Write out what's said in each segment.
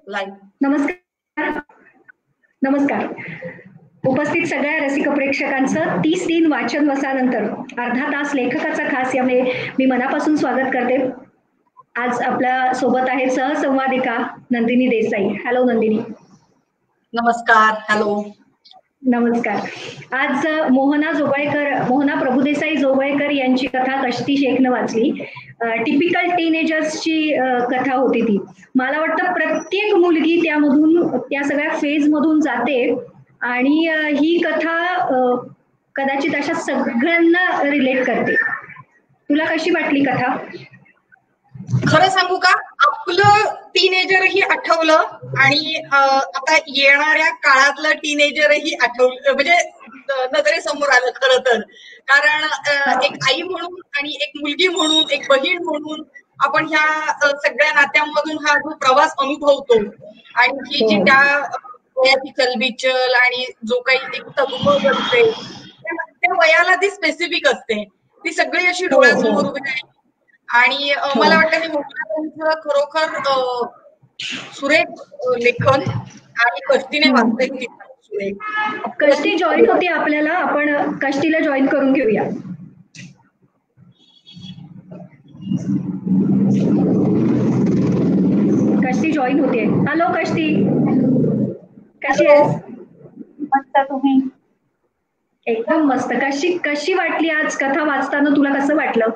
Live. नमस्कार. नमस्कार. उपस्थित सगळ्या रसिक प्रेक्षकांचं 30 वाचन वसानंतर अर्धा तास लेखकाचा खास यामध्ये मी मनापासून स्वागत करते. आज आपल्या सोबत आहे सहसंवादिका नंदिनी देसाई. हॅलो नंदिनी. नमस्कार. हॅलो. नमस्कार. आज मोहना प्रभुदेसाई जोगळेकर यांची कथा कष्टी शेखनं वाचली. टिपिकल टीनेजर्सची कथा होती ती. मला वाटतं प्रत्येक मुलगी त्यामधून त्या सगळ्या फेज मधून जाते आणि ही कथा कदाचित अशा सगळ्यांना रिलेट करते. तुला कशी वाटली कथा? खरं सांगू का, आपलं टीनेजरही आठवलं आणि आता येणाऱ्या काळातलं टीनेजरही आठवलं, म्हणजे नजरेसमोर आलं खरं तर. कारण एक आई म्हणून आणि एक मुलगी म्हणून, एक बहीण म्हणून आपण ह्या सगळ्या नात्यांमधून हा जो प्रवास अनुभवतो आणि ही जी त्या वयाची चलबिचल आणि जो काही एक तगमग असते त्या वयाला ती स्पेसिफिक असते, ती सगळी अशी डोळ्यासमोर उभी आहे. आणि मला वाटतं की मोहनाताईंचं खरोखर सुरेख लेखन आणि कष्टीने वाचलंय. कष्टी जॉईन होते आपल्याला, आपण कष्टीला जॉईन करून घेऊया. कष्टी जॉईन होते. हॅलो कष्टी, कशी आहेस? मस्त. तुम्ही? एकदम मस्त. कशी वाटली आज कथा वाचताना? तुला कसं वाटलं?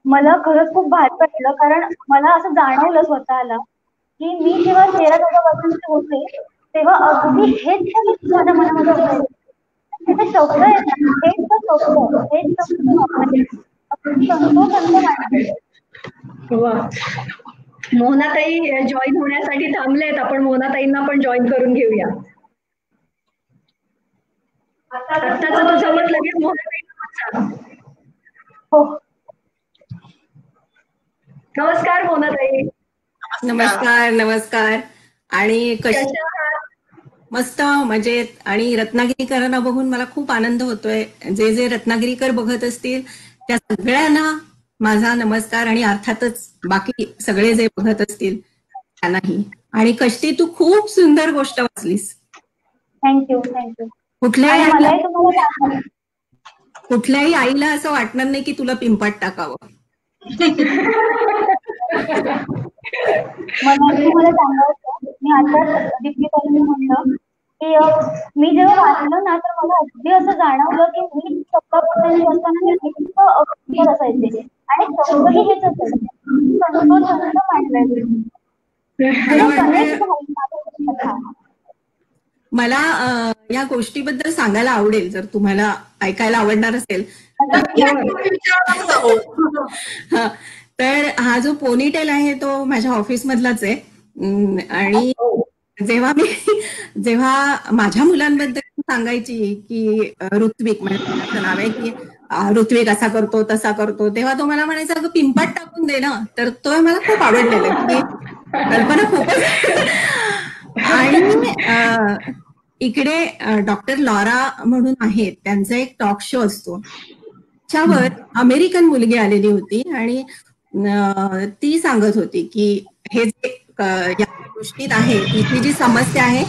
मला खरंच खूप भारी वाटलं, कारण मला असं जाणवलं स्वतःला की मी जेव्हा 13-14 वर्षांची होते तेव्हा अगदी हेच माझ्या मनामध्ये होतं. त्याचे शब्द आहेत ना, हेच मोहनाताई जॉईन होण्यासाठी थांबलेत. आपण मोहनाताईंना पण जॉईन करून घेऊया. आत्ताच तुझं मत लगेच मोहनाताई. हो. नमस्कार मोहनाताई. नमस्कार. नमस्कार. आणि कशी? मस्त, मजेत. आणि रत्नागिरीकरांना बघून मला खूप आनंद होतोय. जे जे रत्नागिरीकर बघत असतील त्या सगळ्यांना माझा नमस्कार, आणि अर्थातच बाकी सगळे जे बघत असतील त्यांनाही. आणि कष्टी, तू खूप सुंदर गोष्ट वाचलीस. थँक्यू. कुठल्याही आईला असं वाटणार नाही की तुला पिंपाट टाकावं. मला सांगायचं, मी आताच डिग्री कॉलेज म्हणलं की मी जेव्हा वाचलं ना तर मला अगदी असं जाणवलं की मी 14% असताना असायचे आणि शब्दही हेच असायचे. मला या गोष्टीबद्दल सांगायला आवडेल, जर तुम्हाला ऐकायला आवडणार असेल. तर हा जो पोनीटेल आहे तो माझ्या ऑफिस मधलाच आहे. आणि जेव्हा माझ्या मुलांबद्दल सांगायची की ऋत्विक, म्हणजे नाव आहे की ऋत्विक असा करतो तसा करतो, तेव्हा तो मला म्हणायचा अगं पिंपाट टाकून दे ना. तर तो मला खूप आवडलेलं की कल्पना खूपच. आणि इकडे डॉक्टर लॉरा म्हणून आहेत, त्यांचा एक टॉक शो असतो. त्यावर अमेरिकन मुलगी आलेली होती आणि ती सांगत होती की हे जे या गोष्टीत आहे, इथली जी समस्या आहे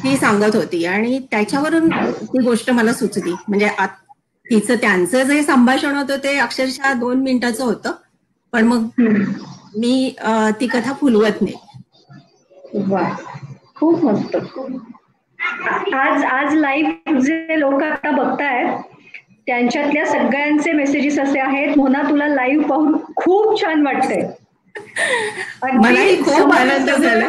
ती सांगत होती. आणि त्याच्यावरून ती गोष्ट मला सुचली. म्हणजे त्यांचं जे संभाषण होतं ते अक्षरशः 2 मिनिटाचं होतं, पण मग मी ती कथा फुलवत नाही. वा, खूप मस्त. आज लाईव्ह जे लोक आता बघतायत त्यांच्यातल्या सगळ्यांचे मेसेजेस असे आहेत, मोना तुला लाईव्ह पाहून खूप छान वाटतंय. मलाही खूप आनंद झाला.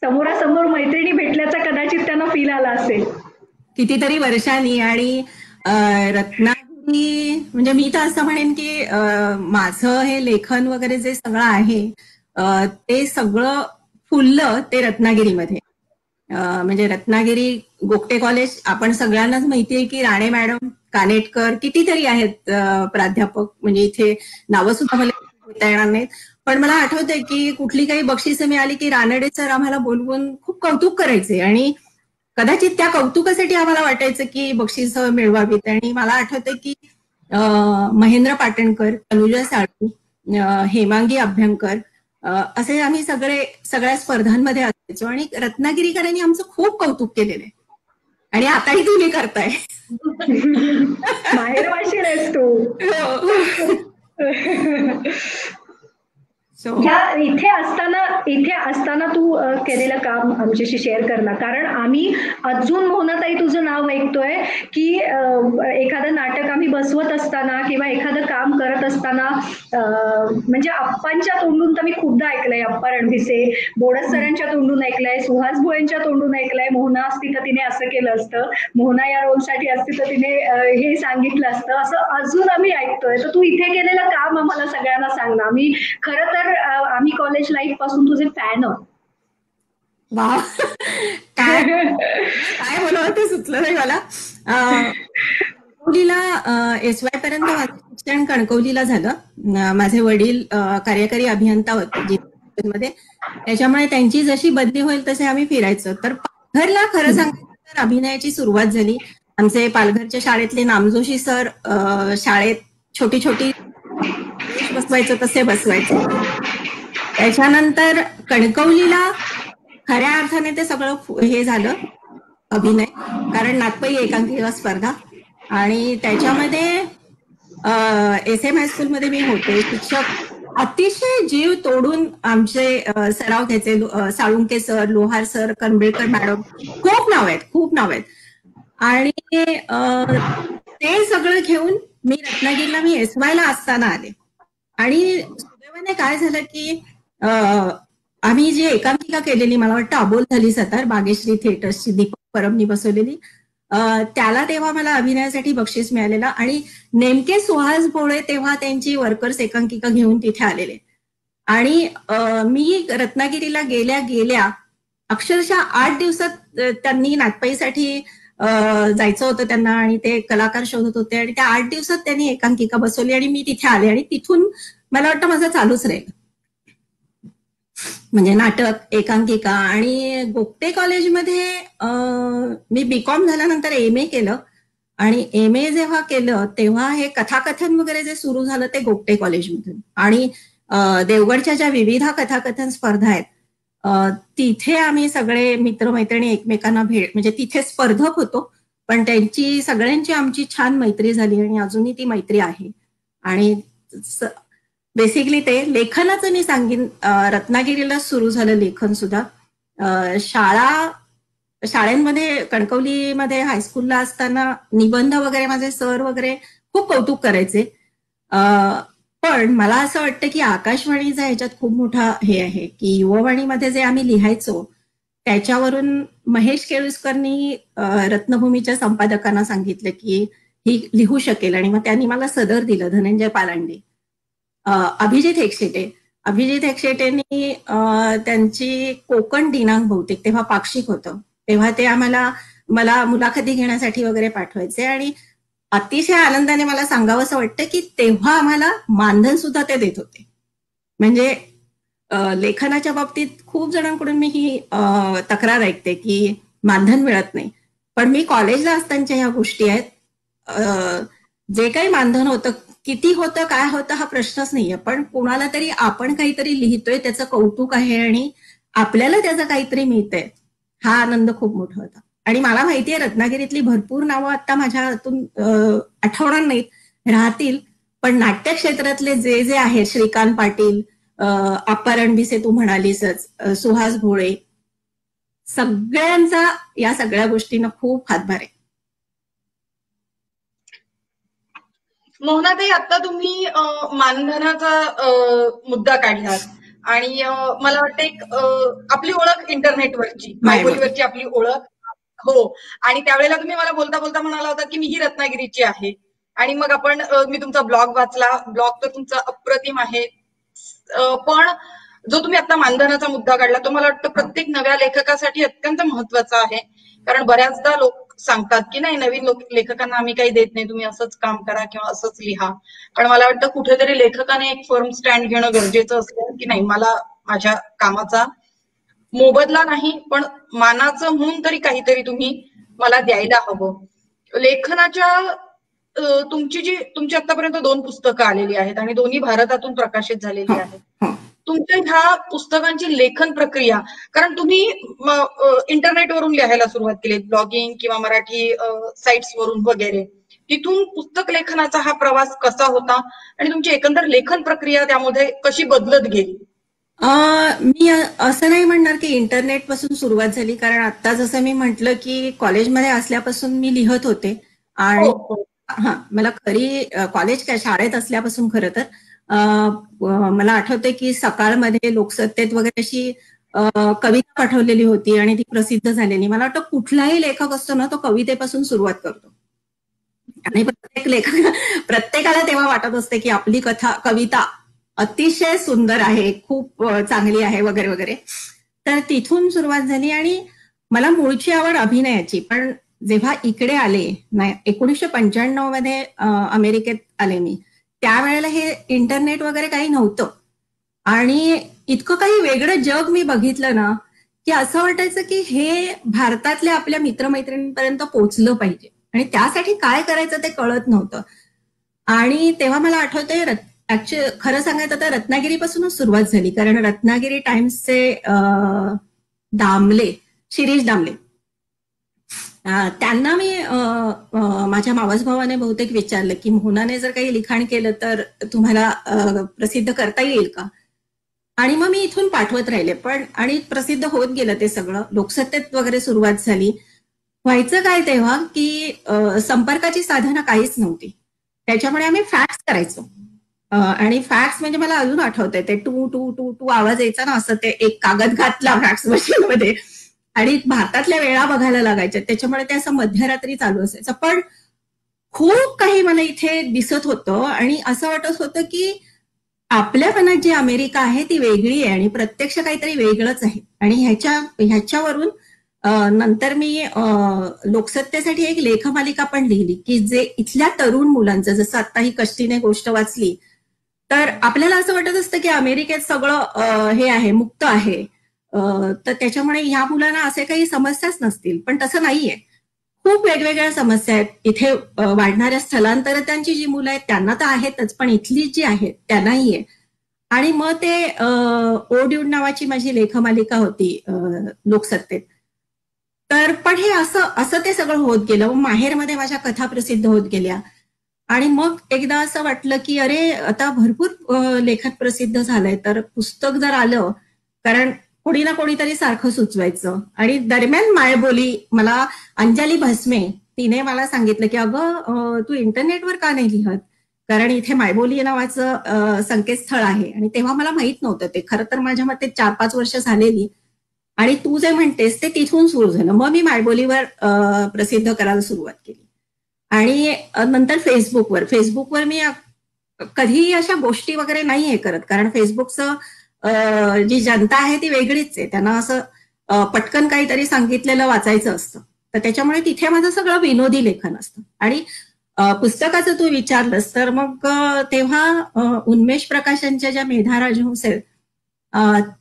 समोरासमोर मैत्रिणी भेटल्याचा कदाचित त्यांना फील आला असेल कितीतरी वर्षांनी. आणि रत्नागिरी, म्हणजे मी तर असं म्हणेन की माझं हे लेखन वगैरे जे सगळं आहे ते सगळं फुललं ते रत्नागिरीमध्ये. म्हणजे रत्नागिरी गोगटे कॉलेज, आपण सगळ्यांनाच माहितीये की राणे मॅडम, कानेटकर, कितीतरी आहेत प्राध्यापक, म्हणजे इथे नावं सुद्धा मला घेता येणार नाहीत. पण मला आठवतंय की कुठली काही बक्षिसं मिळाली की रानडे सर आम्हाला बोलवून खूप कौतुक करायचे, आणि कदाचित त्या कौतुकासाठी आम्हाला वाटायचं की बक्षिसं मिळवावीत. आणि मला आठवतंय की महेंद्र पाटणकर, तनुजा साळू, हेमांगी अभ्यंकर, असे आम्ही सगळ्या स्पर्धांमध्ये असायचो आणि रत्नागिरीकरांनी आमचं खूप कौतुक केलेलं आहे आणि आताही तुम्ही करताय. माहेरवाशी आहेस तू. इथे असताना तू केलेलं काम आमच्याशी शेअर कर ना, कारण आम्ही अजून मोहनाताई तुझं नाव ऐकतोय की एखादं नाटक आम्ही बसवत असताना किंवा एखादं काम करत असताना म्हणजे अप्पांच्या तोंडून तर मी खूपदा ऐकलंय, अप्पा रणभिसे, बोडस सरांच्या तोंडून ऐकलंय, सुहास भोळेंच्या तोंडून ऐकलंय, मोहना असती तर तिने असं केलं असतं, मोहना या रोलसाठी असती तर तिने हे सांगितलं असतं, असं अजून आम्ही ऐकतोय. तर तू इथे केलेलं काम आम्हाला सगळ्यांना सांग ना. आम्ही खरं तर आम्ही कॉलेज लाईफ पासून तुझे फॅन आहोत. वा, काय बोलावं ते सुचलं नाही मला. कणकवलीला SY पर्यंत माझं शिक्षण कणकवलीला झालं. माझे वडील कार्यकारी अभियंता होते मध्ये, त्याच्यामुळे त्यांची जशी बदली होईल तसे आम्ही फिरायचो. तर पालघरला खरं सांगायचं तर अभिनयाची सुरुवात झाली. आमचे पालघरच्या शाळेतले नामजोशी सर शाळेत छोटी छोटी बसवायचं तसे बसवायचे. त्याच्यानंतर कणकवलीला खऱ्या अर्थाने ते सगळं हे झालं अभिनय, कारण नागपई एकांकिका स्पर्धा आणि त्याच्यामध्ये SM हायस्कूलमध्ये मी होते. शिक्षक अतिशय जीव तोडून आमचे सराव घ्यायचे. साळुंके सर, लोहार सर, कनबेळकर मॅडम, खूप नाव आहेत. आणि ते सगळं घेऊन मी रत्नागिरीला SY ला असताना आले आणि सुदैवाने काय झालं की आम्ही जी एकांकिका केलेली, मला वाटतं अबोल झाली सतार, बागेश्री थिएटर्सची दीपक परबनी बसवलेली, त्याला तेव्हा मला अभिनयासाठी बक्षीस मिळालेलं. आणि नेमके सुहास भोळे तेव्हा त्यांची वर्कर्स एकांकिका घेऊन तिथे आलेले आणि मी रत्नागिरीला गेल्या अक्षरशः 8 दिवसात त्यांनी नाटपाईसाठी जायचं होतं त्यांना आणि ते कलाकार शोधत होते आणि त्या 8 दिवसात त्यांनी एकांकिका बसवली आणि मी तिथे आले आणि तिथून मला वाटतं माझं चालूच राहील, म्हणजे नाटक, एकांकिका. आणि गोगटे कॉलेजमध्ये मी BCom झाल्यानंतर MA केलं आणि MA जेव्हा केलं तेव्हा हे कथाकथन वगैरे जे सुरू झालं ते गोगटे कॉलेजमधून. आणि देवगडच्या ज्या विविध कथाकथन स्पर्धा आहेत तिथे आम्ही सगळे मित्रमैत्रिणी एकमेकांना म्हणजे तिथे स्पर्धक होतो, पण त्यांची सगळ्यांची आमची छान मैत्री झाली आणि अजूनही ती मैत्री आहे. आणि बेसिकली ते लेखनाचं मी सांगेन, रत्नागिरीला सुरू झालं लेखन सुद्धा. शाळेमध्ये कणकवलीमध्ये हायस्कूलला असताना निबंध वगैरे माझे सर वगैरे खूप कौतुक करायचे. पण मला असं वाटतं की आकाशवाणीचा ह्याच्यात खूप मोठा हे आहे की युववाणीमध्ये जे आम्ही लिहायचो त्याच्यावरून महेश केळुसकरनी रत्नभूमीच्या संपादकांना सांगितलं की ही लिहू शकेल आणि मग त्यांनी मला सदर दिलं, धनंजय पालांडे. अभिजित हेगशेटेंनी त्यांची कोकण दिनांक बहुतेक तेव्हा पाक्षिक होतं, तेव्हा ते मला मुलाखती घेण्यासाठी वगैरे पाठवायचे आणि अतिशय आनंदाने मला सांगावं असं वाटतं की तेव्हा आम्हाला मानधन सुद्धा ते देत होते. म्हणजे लेखनाच्या बाबतीत खूप जणांकडून मी ही तक्रार ऐकते की मानधन मिळत नाही, पण मी कॉलेजला असतानाच्या ह्या गोष्टी आहेत. जे काही मानधन होतं, किती होतं, काय होतं हा प्रश्नच नाहीये, पण कोणाला तरी आपण काहीतरी लिहितोय त्याचं कौतुक आहे आणि आपल्याला त्याचं काहीतरी मिळतंय, हा आनंद खूप मोठा होता. आणि मला माहितीये रत्नागिरीतली भरपूर नावं आता माझ्या हातून आठवणार नाहीत, राहतील, पण नाट्य क्षेत्रातले जे जे आहेत, श्रीकांत पाटील, अप्पा रणभिसे तू म्हणालीसच, सुहास भोळे, सगळ्यांचा या सगळ्या गोष्टींना खूप हातभार आहे. मोहनाताई, आता तुम्ही मानधनाचा मुद्दा काढलात आणि मला वाटतं एक आपली ओळख इंटरनेटवरची, मायबोलीवरची आपली ओळख. हो, आणि त्यावेळेला तुम्ही मला बोलता बोलता म्हणाला होता की मी ही रत्नागिरीची आहे आणि मग मी तुमचा ब्लॉग वाचला. ब्लॉग तर तुमचा अप्रतिम आहे, पण जो तुम्ही आता मानधनाचा मुद्दा काढला तो मला वाटतं प्रत्येक नव्या लेखकासाठी अत्यंत महत्वाचा आहे. कारण बऱ्याचदा लोक सांगतात की नाही, नवीन लेखकांना आम्ही काही देत नाही, तुम्ही असंच काम करा किंवा असंच लिहा. पण मला वाटतं कुठेतरी लेखकाने एक फर्म स्टँड घेणं गरजेचं असतं की नाही, मला माझ्या कामाचा मोबदला नाही पण मानाचं म्हणून तरी काहीतरी तुम्ही मला द्यायला हवं. लेखनाच्या तुमची आतापर्यंत 2 पुस्तकं आलेली आहेत आणि दोन्ही भारतातून प्रकाशित झालेली आहेत. तुमच्या ह्या पुस्तकांची लेखन प्रक्रिया, कारण तुम्ही इंटरनेटवरून लिहायला सुरुवात केली, ब्लॉगिंग किंवा मराठी साइट्सवरून वगैरे, तिथून पुस्तक लेखनाचा हा प्रवास कसा होता आणि तुमची एकंदर लेखन प्रक्रिया त्यामध्ये कशी बदलत गेली? मी असं नाही म्हणणार की इंटरनेट पासून सुरुवात झाली, कारण आता जसं मी म्हटलं की कॉलेजमध्ये असल्यापासून मी लिहत होते आणि हा मला खरी कॉलेज काय शाळेत असल्यापासून खरं तर मला आठवते की सकाळमध्ये लोकसत्तेत वगैरे अशी कविता पाठवलेली होती आणि ती प्रसिद्ध झालेली. मला वाटतं कुठलाही लेखक असतो ना तो कवितेपासून सुरुवात करतो आणि प्रत्येकाला तेव्हा वाटत असते की आपली कविता अतिशय सुंदर आहे, खूप चांगली आहे वगैरे वगैरे. तर तिथून सुरुवात झाली आणि मला मूळची आवड अभिनयाची, पण जेव्हा इकडे आले 1995 मध्ये अमेरिकेत आले मी, त्यावेळेला हे इंटरनेट वगैरे काही नव्हतं आणि इतकं काही वेगळं जग मी बघितलं ना की असं वाटायचं की हे भारतातल्या आपल्या मित्रमैत्रिणींपर्यंत पोहोचलं पाहिजे आणि त्यासाठी काय करायचं ते कळत नव्हतं. आणि तेव्हा मला आठवतंय ऍक्च्युअली खरं सांगायचं तर रत्नागिरीपासूनच सुरुवात झाली, कारण रत्नागिरी टाइम्सचे शिरीष दामले त्यांना मी माझ्या मावस भावाने बहुतेक विचारलं की मोहनाने जर काही लिखाण केलं तर तुम्हाला प्रसिद्ध करता येईल का. आणि मग मी इथून पाठवत राहिले, पण आणि प्रसिद्ध होत गेलं ते सगळं. लोकसत्तेत वगैरे सुरुवात झाली. व्हायचं काय तेव्हा की संपर्काची साधनं काहीच नव्हती, त्याच्यामुळे आम्ही फॅक्स करायचो. आणि फॅक्स म्हणजे मला अजून आठवतंय ते टू टू टू टू आवाज यायचा ना, असं ते एक कागद घातला फॅक्स मशीन मध्ये आणि भारतातल्या वेळा बघायला लागायच्या, त्याच्यामुळे ते असं मध्यरात्री चालू असायचं. पण खूप काही मला इथे दिसत होतं आणि असं वाटत होतं की आपल्या मनात जी अमेरिका आहे ती वेगळी आहे आणि प्रत्यक्ष काहीतरी वेगळंच आहे. आणि ह्याच्यावरून नंतर मी लोकसत्तेसाठी एक लेखमालिका पण लिहिली की जे इथल्या तरुण मुलांचं, जसं आता ही कष्टीने गोष्ट वाचली तर आपल्याला असं वाटत असतं की अमेरिकेत सगळं हे आहे, मुक्त आहे, तर त्याच्यामुळे ह्या मुलांना असे काही समस्याच नसतील, पण तसं नाहीये. खूप वेगवेगळ्या समस्या आहेत इथे. वाढणाऱ्या स्थलांतरितांची जी मुलं आहेत त्यांना तर आहेतच, पण इथली जी आहेत त्यांनाही आहे. आणि मग ते ओड्यूड नावाची माझी लेखमालिका होती लोकसत्तेत. तर पण हे असं ते सगळं होत गेलं. माहेरमध्ये माझ्या कथा प्रसिद्ध होत गेल्या आणि मग एकदा असं वाटलं की अरे आता भरपूर लेखन प्रसिद्ध झालंय, तर पुस्तक जर आलं, कारण कोणी ना कोणीतरी सारखं सुचवायचं. आणि दरम्यान मायबोली, मला अंजली भस्मे तिने मला सांगितलं की अगं तू इंटरनेटवर का नाही लिहत, कारण इथे मायबोली नावाचं संकेतस्थळ आहे. आणि तेव्हा मला माहित नव्हतं ते. खरं तर माझ्या मते 4-5 वर्ष झालेली आणि तू जे म्हणतेस ते तिथून सुरू झालं. मग मी मायबोलीवर प्रसिद्ध करायला सुरुवात केली आणि नंतर फेसबुकवर मी कधीही अशा गोष्टी वगैरे नाही हे करत, कारण फेसबुकचं जी जनता आहे ती वेगळीच आहे. त्यांना असं पटकन काहीतरी सांगितलेलं वाचायचं असतं, तर त्याच्यामुळे तिथे माझं सगळं विनोदी लेखन असतं. आणि पुस्तकाचं तू विचारलंस तर मग तेव्हा उन्मेष प्रकाशनच्या ज्या मेधा राजहंस आहेत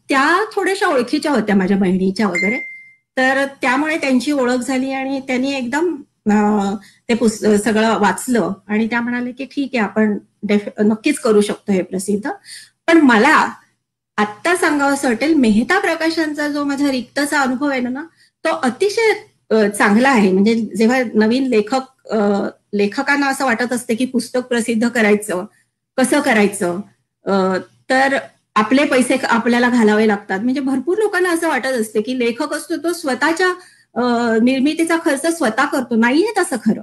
त्या थोड्याशा ओळखीच्या होत्या माझ्या बहिणीच्या वगैरे, तर त्यामुळे त्यांची ओळख झाली आणि त्यांनी एकदम ते सगळं वाचलं आणि त्या म्हणाले की ठीक आहे, आपण नक्कीच करू शकतो हे प्रसिद्ध. पण मला आत्ता सांगावं असं वाटेल, मेहता प्रकाशनचा जो माझा रिक्तचा अनुभव आहे ना, तो अतिशय चांगला आहे. म्हणजे जेव्हा नवीन लेखकांना असं वाटत असते की पुस्तक प्रसिद्ध करायचं, कसं करायचं, तर आपले पैसे आपल्याला घालावे लागतात. म्हणजे भरपूर लोकांना असं वाटत असते की लेखक असतो तो स्वतःच्या निर्मितीचा खर्च स्वतः करतो. नाहीये तसं खरं.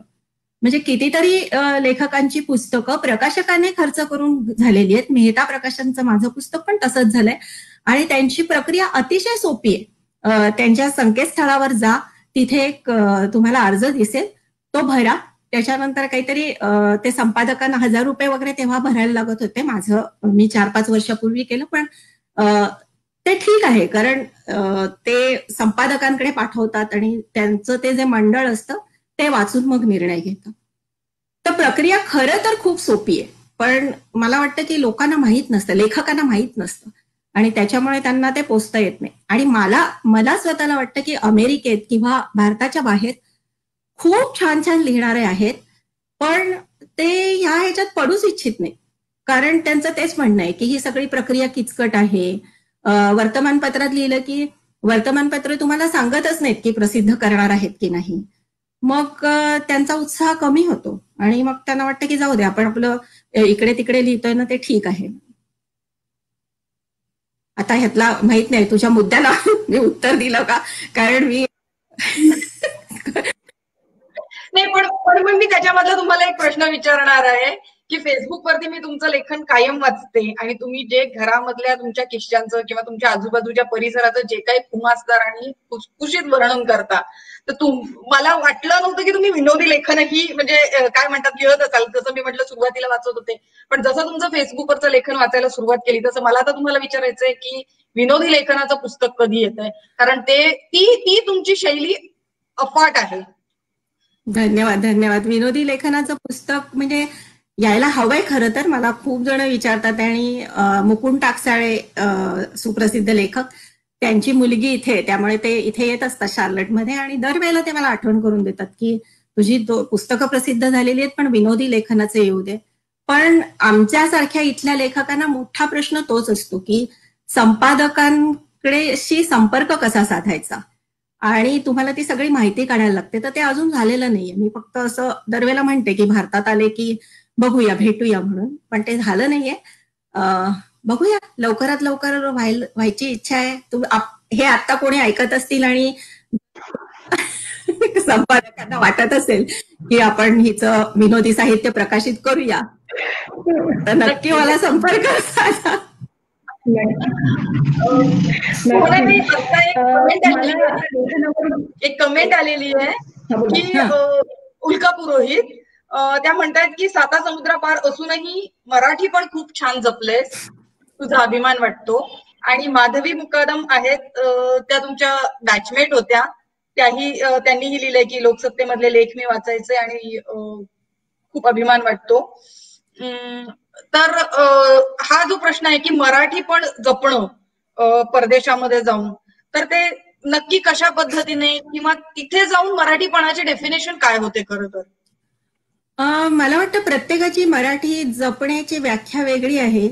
म्हणजे कितीतरी लेखकांची पुस्तकं प्रकाशकाने खर्च करून झालेली आहेत. मेहता प्रकाशनचं माझं पुस्तक पण तसंच झालंय आणि त्यांची प्रक्रिया अतिशय सोपी आहे. त्यांच्या संकेतस्थळावर जा, तिथे एक तुम्हाला अर्ज दिसेल, तो भरा. त्याच्यानंतर काहीतरी ते संपादकांना 1000 रुपये वगैरे तेव्हा भरायला लागत होते. मी 4-5 वर्षापूर्वी केलं, पण ते ठीक आहे, कारण ते संपादकांकडे पाठवतात आणि त्यांचं ते जे मंडळ असतं ते वाचून मग निर्णय घेतं. तर प्रक्रिया खरं तर खूप सोपी आहे, पण मला वाटतं की लोकांना माहीत नसतं, लेखकांना माहीत नसतं आणि त्याच्यामुळे त्यांना ते पोचता येत नाही. आणि मला स्वतःला वाटतं की अमेरिकेत किंवा भारताच्या बाहेर खूप छान छान लिहिणारे आहेत, पण ते ह्याच्यात पडूच इच्छित नाही, कारण त्यांचं तेच म्हणणं आहे की ही सगळी प्रक्रिया किचकट आहे. वर्तमानपत्रात लिहिलं की वर्तमानपत्र तुम्हाला सांगतच नाहीत की प्रसिद्ध करणार आहेत की नाही. मग त्यांचा उत्साह कमी होतो आणि मग त्यांना वाटतं की जाऊ दे, आपण आपलं इकडे तिकडे लिहितोय ना ते ठीक आहे. आता ह्यातला माहित नाही तुझ्या मुद्द्याला मी उत्तर दिलं का, कारण मी नाही, पण मी त्याच्यामधला तुम्हाला एक प्रश्न विचारणार आहे की फेसबुकवरती मी तुमचं लेखन कायम वाचते आणि तुम्ही जे घरामधल्या तुमच्या किस्स्यांचं किंवा तुमच्या आजूबाजूच्या परिसराचं जे काही खुमासदार आणि खुसखुशीत वर्णन करता, तर मला वाटलं नव्हतं की तुम्ही विनोदी लेखनही म्हणजे काय म्हणतात लिहत असाल. जसं मी म्हटलं सुरुवातीला वाचत होते, पण जसं तुमचं फेसबुकवरचं लेखन वाचायला सुरुवात केली तसं मला आता तुम्हाला विचारायचंय की विनोदी लेखनाचं पुस्तक कधी येतंय, कारण ती तुमची शैली अफाट आहे. धन्यवाद धन्यवाद. विनोदी लेखनाचं पुस्तक म्हणजे यायला हवंय खरं तर. मला खूप जण विचारतात आणि मुकुंद टाकसाळे सुप्रसिद्ध लेखक, त्यांची मुलगी इथे, त्यामुळे ते इथे येत असतात शार्लटमध्ये आणि दरवेळेला ते मला आठवण करून देतात की तुझी पुस्तकं प्रसिद्ध झालेली आहेत पण विनोदी लेखनाचे येऊ दे. पण आमच्यासारख्या इथल्या लेखकांना मोठा प्रश्न तोच असतो की संपादकांकडेशी संपर्क कसा साधायचा आणि तुम्हाला ती सगळी माहिती काढायला लागते. तर ते अजून झालेलं नाहीये. मी फक्त असं दरवेळेला म्हणते की भारतात आले की बघूया भेटूया म्हणून, पण ते झालं नाहीये. बघूया, लवकरात लवकर व्हायची इच्छा आहे. हे आता कोणी ऐकत असतील आणि संपादकांना वाटत असेल की आपण हिचं विनोदी साहित्य प्रकाशित करूया, तर नक्की मला संपर्क साधा. एक कमेंट आलेली आहे की उल्का पुरोहित, त्या म्हणतात की 7 समुद्रापार असूनही मराठी पण खूप छान जपलेस, तुझा अभिमान वाटतो. आणि माधवी मुकादम आहेत, त्या तुमच्या बॅचमेट होत्या, त्यांनीही लिहिलंय की लोकसत्तेमधले लेख मी वाचायचे आणि खूप अभिमान वाटतो. तर हा जो प्रश्न आहे की मराठी पण जपणं परदेशामध्ये जाऊन, तर ते नक्की कशा पद्धतीने किंवा तिथे जाऊन मराठीपणाचे डेफिनेशन काय होते खरं तर? मला वाटतं प्रत्येकाची मराठी जपण्याची व्याख्या वेगळी आहे.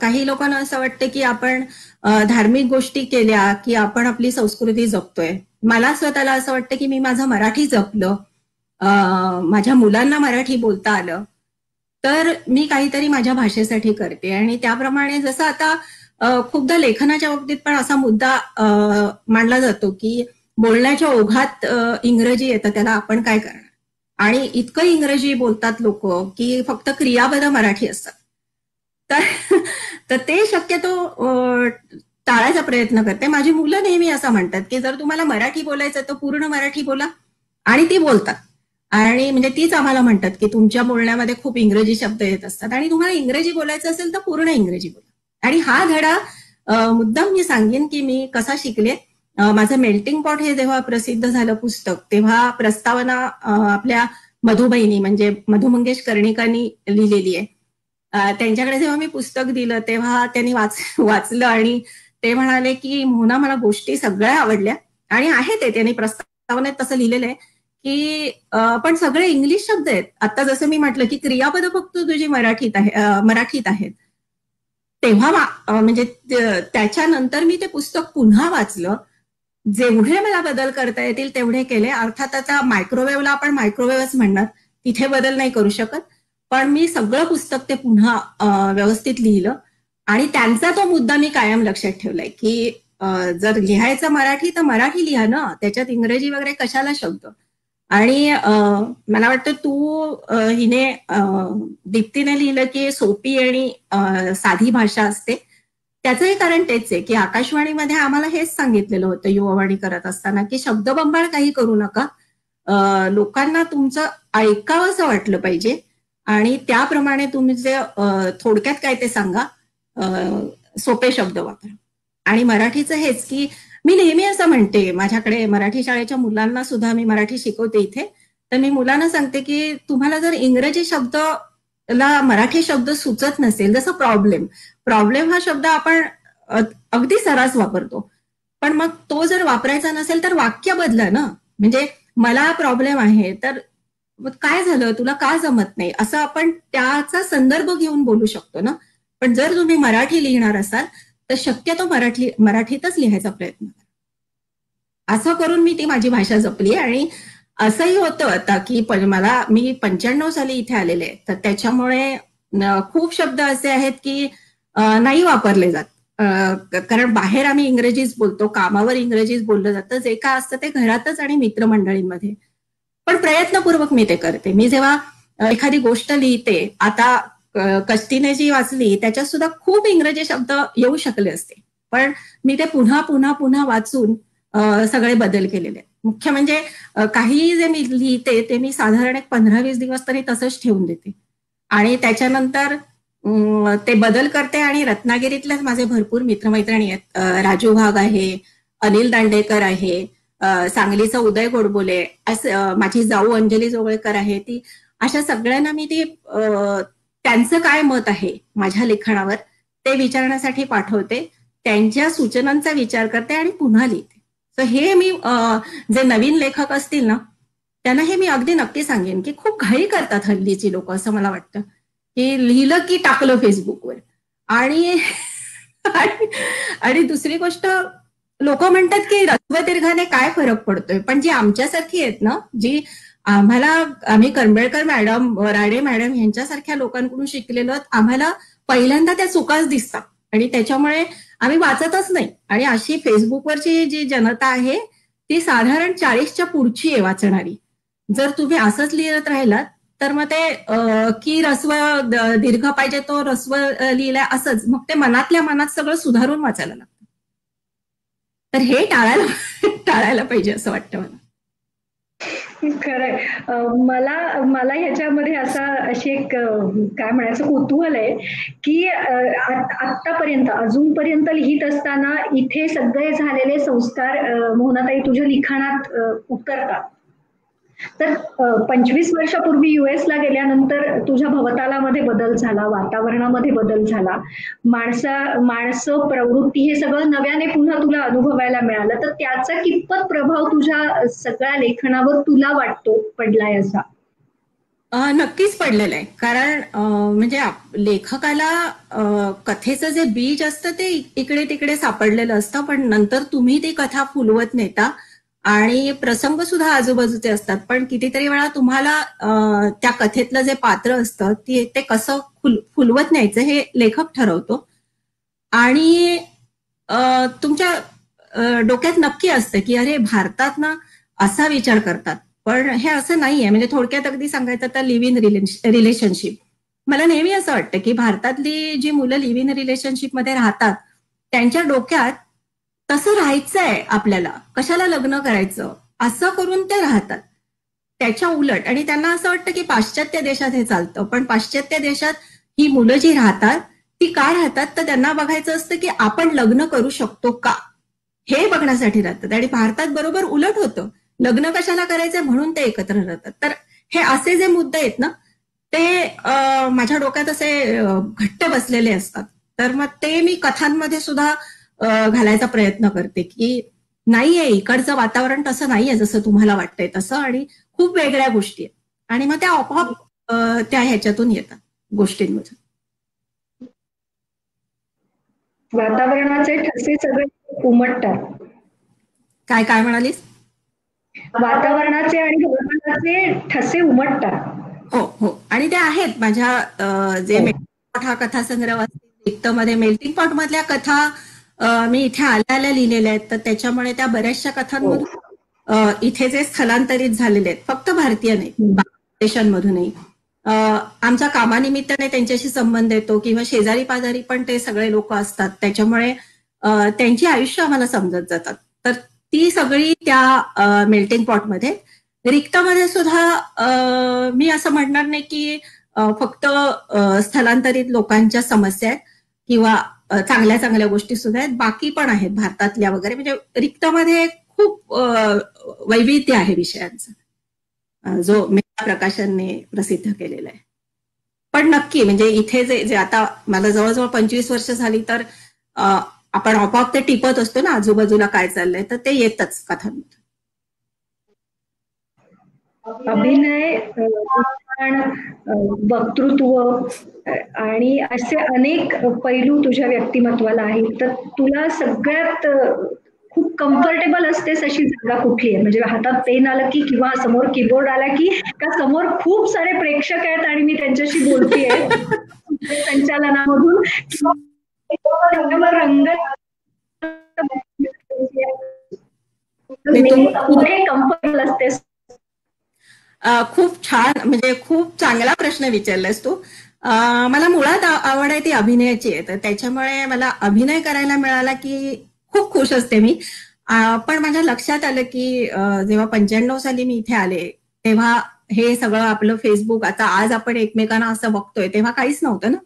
काही लोकांना असं वाटतं की आपण धार्मिक गोष्टी केल्या की आपण आपली संस्कृती जपतोय. मला स्वतःला असं वाटतं की मी माझं मराठी जपलं, माझ्या मुलांना मराठी बोलता आलं, तर मी काहीतरी माझ्या भाषेसाठी करते. आणि त्याप्रमाणे जसं आता खूपदा लेखनाच्या बाबतीत पण असा मुद्दा मांडला जातो की बोलण्याच्या ओघात इंग्रजी येतं, त्याला आपण काय करणार. आणि इतकं इंग्रजी बोलतात लोक की फक्त क्रियापद मराठी असतात. तर ते शक्यतो टाळायचा प्रयत्न करते. माझी मुलं नेहमी असं म्हणतात की जर तुम्हाला मराठी बोलायचं तर पूर्ण मराठी बोला, आणि ती बोलतात. आणि म्हणजे तीच आम्हाला म्हणतात की तुमच्या बोलण्यामध्ये खूप इंग्रजी शब्द येत असतात आणि तुम्हाला इंग्रजी बोलायचं असेल तर पूर्ण इंग्रजी बोला. आणि हा धडा मुद्दाम मी सांगेन की मी कसा शिकले. माझं मेल्टिंग पॉट हे जेव्हा प्रसिद्ध झालं पुस्तक, तेव्हा प्रस्तावना आपल्या मधुबहिणी म्हणजे मधु मंगेश कर्णिकांनी लिहिलेली आहे. त्यांच्याकडे जेव्हा मी पुस्तक दिलं तेव्हा त्यांनी वाचलं आणि ते म्हणाले की मोहना, मला गोष्टी सगळ्या आवडल्या. आणि आहे ते त्यांनी प्रस्तावनेत तसं लिहिलेलं आहे की पण सगळे इंग्लिश शब्द आहेत. आता जसं मी म्हटलं की क्रियापद फक्त तुझी मराठीत आहेत. तेव्हा म्हणजे त्याच्यानंतर मी ते पुस्तक पुन्हा वाचलं. जेवढे मला बदल करता येतील तेवढे केले. अर्थात आता मायक्रोवेव्हला आपण मायक्रोवेव्हच म्हणणार, तिथे बदल नाही करू शकत. पण मी सगळं पुस्तक ते पुन्हा व्यवस्थित लिहिलं आणि त्यांचा तो मुद्दा मी कायम लक्षात ठेवलाय की जर लिहायचं मराठी तर मराठी लिहा ना, त्याच्यात इंग्रजी वगैरे कशाला शब्द. आणि मला वाटतं हिने दीप्तीने लिहिलं की सोपी आणि साधी भाषा असते. त्याचंही कारण तेच आहे की आकाशवाणीमध्ये आम्हाला हेच सांगितलेलं होतं युवावाणी करत असताना की शब्दबंबाळ काही करू नका, लोकांना तुमचं ऐकावं असं वाटलं पाहिजे आणि त्याप्रमाणे तुम्ही जे थोडक्यात काय ते सांगा, सोपे शब्द वापरा. आणि मराठीचं हेच की मी नेहमी असं म्हणते, माझ्याकडे मराठी शाळेच्या मुलांना सुद्धा मी मराठी शिकवते इथे, तर मी मुलांना सांगते की तुम्हाला जर इंग्रजी शब्दला मराठी शब्द सुचत नसेल, जसं प्रॉब्लेम हा शब्द आपण अगदी सर्रास वापरतो, पण मग तो जर वापरायचा नसेल तर वाक्य बदला ना. म्हणजे मला प्रॉब्लेम आहे तर मग काय झालं, तुला का जमत नाही, असं आपण त्याचा संदर्भ घेऊन बोलू शकतो ना. पण जर तुम्ही मराठी लिहिणार असाल तर शक्यतो मराठीतच लिहायचा प्रयत्न करा. असं करून मी ती माझी भाषा जपली. आणि असंही होतं आता की मी 95 साली इथे आलेले, तर त्याच्यामुळे खूप शब्द असे आहेत की नाही वापरले जात. कारण बाहेर आम्ही इंग्रजीच बोलतो, कामावर इंग्रजीच बोललं जातं, जे काय असतं ते घरातच आणि मित्रमंडळींमध्ये. पण प्रयत्नपूर्वक मी ते करते. मी जेव्हा एखादी गोष्ट लिहिते, आता कष्टीने जी वाचली त्याच्यात सुद्धा खूप इंग्रजी शब्द येऊ शकले असते, पण मी ते पुन्हा पुन्हा पुन्हा वाचून सगळे बदल केलेले. मुख्य म्हणजे काही जे मी लिहिते ते मी साधारण 15-20 दिवस तरी तसंच ठेवून देते, आणि त्याच्यानंतर ते बदल करते. आणि रत्नागिरीतलेच माझे भरपूर मित्रमैत्रिणी आहेत. राजू वाघ आहे, अनिल दांडेकर आहे, सांगलीचा उदय गोडबोले, माझी जाऊ अंजली जोगळेकर आहे. ती अशा सगळ्यांना मी ती त्यांचं काय मत आहे माझ्या लिखाणावर ते विचारण्यासाठी पाठवते, त्यांच्या सूचनांचा विचार करते आणि पुन्हा लिहिते. तर हे मी जे नवीन लेखक असतील ना त्यांना हे मी अगदी नक्की सांगेन की खूप घाई करतात हल्लीची लोक, असं मला वाटतं की लिहिलं की टाकलं फेसबुकवर. आणि आणि दुसरी गोष्ट, लोक म्हणतात की ऱ्हस्व दीर्घाने काय फरक पडतोय, पण जी आमच्यासारखी आहेत ना, आम्ही करंबेळकर मॅडम, राडे मॅडम यांच्यासारख्या लोकांकडून शिकलेलो, आम्हाला पहिल्यांदा त्या चुकाच दिसतात आणि त्याच्यामुळे आम्ही वाचतच नाही. आणि अशी फेसबुकवरची जी जनता आहे ती साधारण 40च्या पुढची आहे वाचणारी. जर तुम्ही असंच लिहित राहिलात तर मग ते की ऱ्हस्व दीर्घ पाहिजे तो ऱ्हस्व लिहिलाय असंच, मग ते मनातल्या मनात सगळं सुधारून वाचायला लागतं. तर हे टाळायला पाहिजे असं वाटतं मला. खरंय. मला ह्याच्यामध्ये अशी एक काय म्हणायचं कुतूहल आहे की आतापर्यंत अजूनपर्यंत लिहित असताना इथे सगळे झालेले संस्कार मोहनाताई तुझ्या लिखाणात उतरतात. तर 25 वर्षापूर्वी US ला गेल्यानंतर तुझ्या भवतालामध्ये बदल झाला, वातावरणामध्ये बदल झाला, माणसं प्रवृत्ती हे सगळं नव्याने पुन्हा तुला अनुभवायला मिळालं. तर त्याचा कितपत प्रभाव तुझ्या सगळ्या लेखनावर तुला वाटतो पडलाय असा? नक्कीच पडलेलं आहे. कारण म्हणजे लेखकाला कथेचं जे बीज असतं ते इकडे तिकडे सापडलेलं असतं, पण नंतर तुम्ही ती कथा फुलवत नेता आणि प्रसंग सुद्धा आजूबाजूचे असतात. पण कितीतरी वेळा तुम्हाला त्या कथेतलं जे पात्र असतं ते कसं फुलवत न्यायचं हे लेखक ठरवतो. आणि तुमच्या डोक्यात नक्की असतं की अरे भारतात ना असा विचार करतात, पण हे असं नाहीये. म्हणजे थोडक्यात अगदी सांगायचं तर लिव्ह इन रिलेशनशिप, मला नेहमी असं वाटतं की भारतातली जी मुलं लिव्ह इन रिलेशनशिप मध्ये राहतात त्यांच्या डोक्यात तसं राहायचंय आपल्याला, कशाला लग्न करायचं असं करून ते राहतात. त्याच्या उलट, आणि त्यांना असं वाटतं की पाश्चात्य देशात हे चालतं, पण पाश्चात्य देशात ही मुलं जी राहतात ती का राहतात तर त्यांना बघायचं असतं की आपण लग्न करू शकतो का, हे बघण्यासाठी राहतात. आणि भारतात बरोबर उलट होतं, लग्न कशाला करायचंय म्हणून ते एकत्र राहतात. तर हे असे जे मुद्दे आहेत ना ते माझ्या डोक्यात असे घट्ट बसलेले असतात. तर मग ते मी कथांमध्ये सुद्धा घालायचा प्रयत्न करते की नाहीये, इकडचं वातावरण तसं नाहीये जसं तुम्हाला वाटतंय तसं, आणि खूप वेगळ्या गोष्टी आहेत. आणि मग त्या आपोआप त्या ह्याच्यातून येतात गोष्टींमधून. वातावरणाचे ठसे सगळे उमटतात. काय काय म्हणालीस? वातावरणाचे आणि हवामानाचे ठसे उमटतात. हो हो, आणि ते आहेत माझ्या जे मेल्टिंग पॉट हा कथासंग्रह मध्ये मेल्टिंग पॉट मधल्या कथा मी इथे आल्या लिहिलेल्या आहेत. तर त्याच्यामुळे त्या बऱ्याचशा कथांमधून इथे जे स्थलांतरित झालेले आहेत, फक्त भारतीय नाही, देशांमधूनही आमच्या कामानिमित्ताने त्यांच्याशी संबंध येतो, किंवा शेजारी पाजारी पण ते सगळे लोक असतात, त्याच्यामुळे त्यांची आयुष्य आम्हाला समजत जातात. तर ती सगळी त्या मेल्टिंग पॉटमध्ये. रिक्तमध्ये सुद्धा मी असं म्हणणार नाही की फक्त स्थलांतरित लोकांच्या समस्या आहेत किंवा चांगल्या चांगल्या गोष्टी सुद्धा आहेत, बाकी पण आहेत भारतातल्या वगैरे. म्हणजे रिक्तमध्ये खूप वैविध्य आहे विषयांचं, जो मेघा प्रकाशनने प्रसिद्ध केलेला आहे. पण नक्की म्हणजे इथे जे आता मला जवळजवळ 25 वर्ष झाली, तर आपण आपोआप ते टिपत असतो ना आजूबाजूला काय चाललंय, तर ते येतच कथांमध्ये. अभिनय, लिखाण, वक्तृत्व आणि असे अनेक पैलू तुझ्या व्यक्तिमत्वाला आहेत. तर तुला सगळ्यात खूप कम्फर्टेबल असतेस अशी जागा कुठली आहे? म्हणजे हातात पेन आलं की किंवा समोर कीबोर्ड आला की, का समोर खूप सारे प्रेक्षक आहेत आणि मी त्यांच्याशी बोलतेय संचालनामधून, रंग कम्फर्टेबल असतेस? खूप छान, म्हणजे खूप चांगला प्रश्न विचारलास तू. मला मुळात आवड आहे ती अभिनयाची आहे, तर त्याच्यामुळे मला अभिनय करायला मिळाला की खूप खुश असते मी. पण माझ्या लक्षात आलं की जेव्हा 95 साली मी इथे आले, तेव्हा हे सगळं आपलं फेसबुक, आता आज आपण एकमेकांना असं बघतोय, तेव्हा काहीच नव्हतं ना.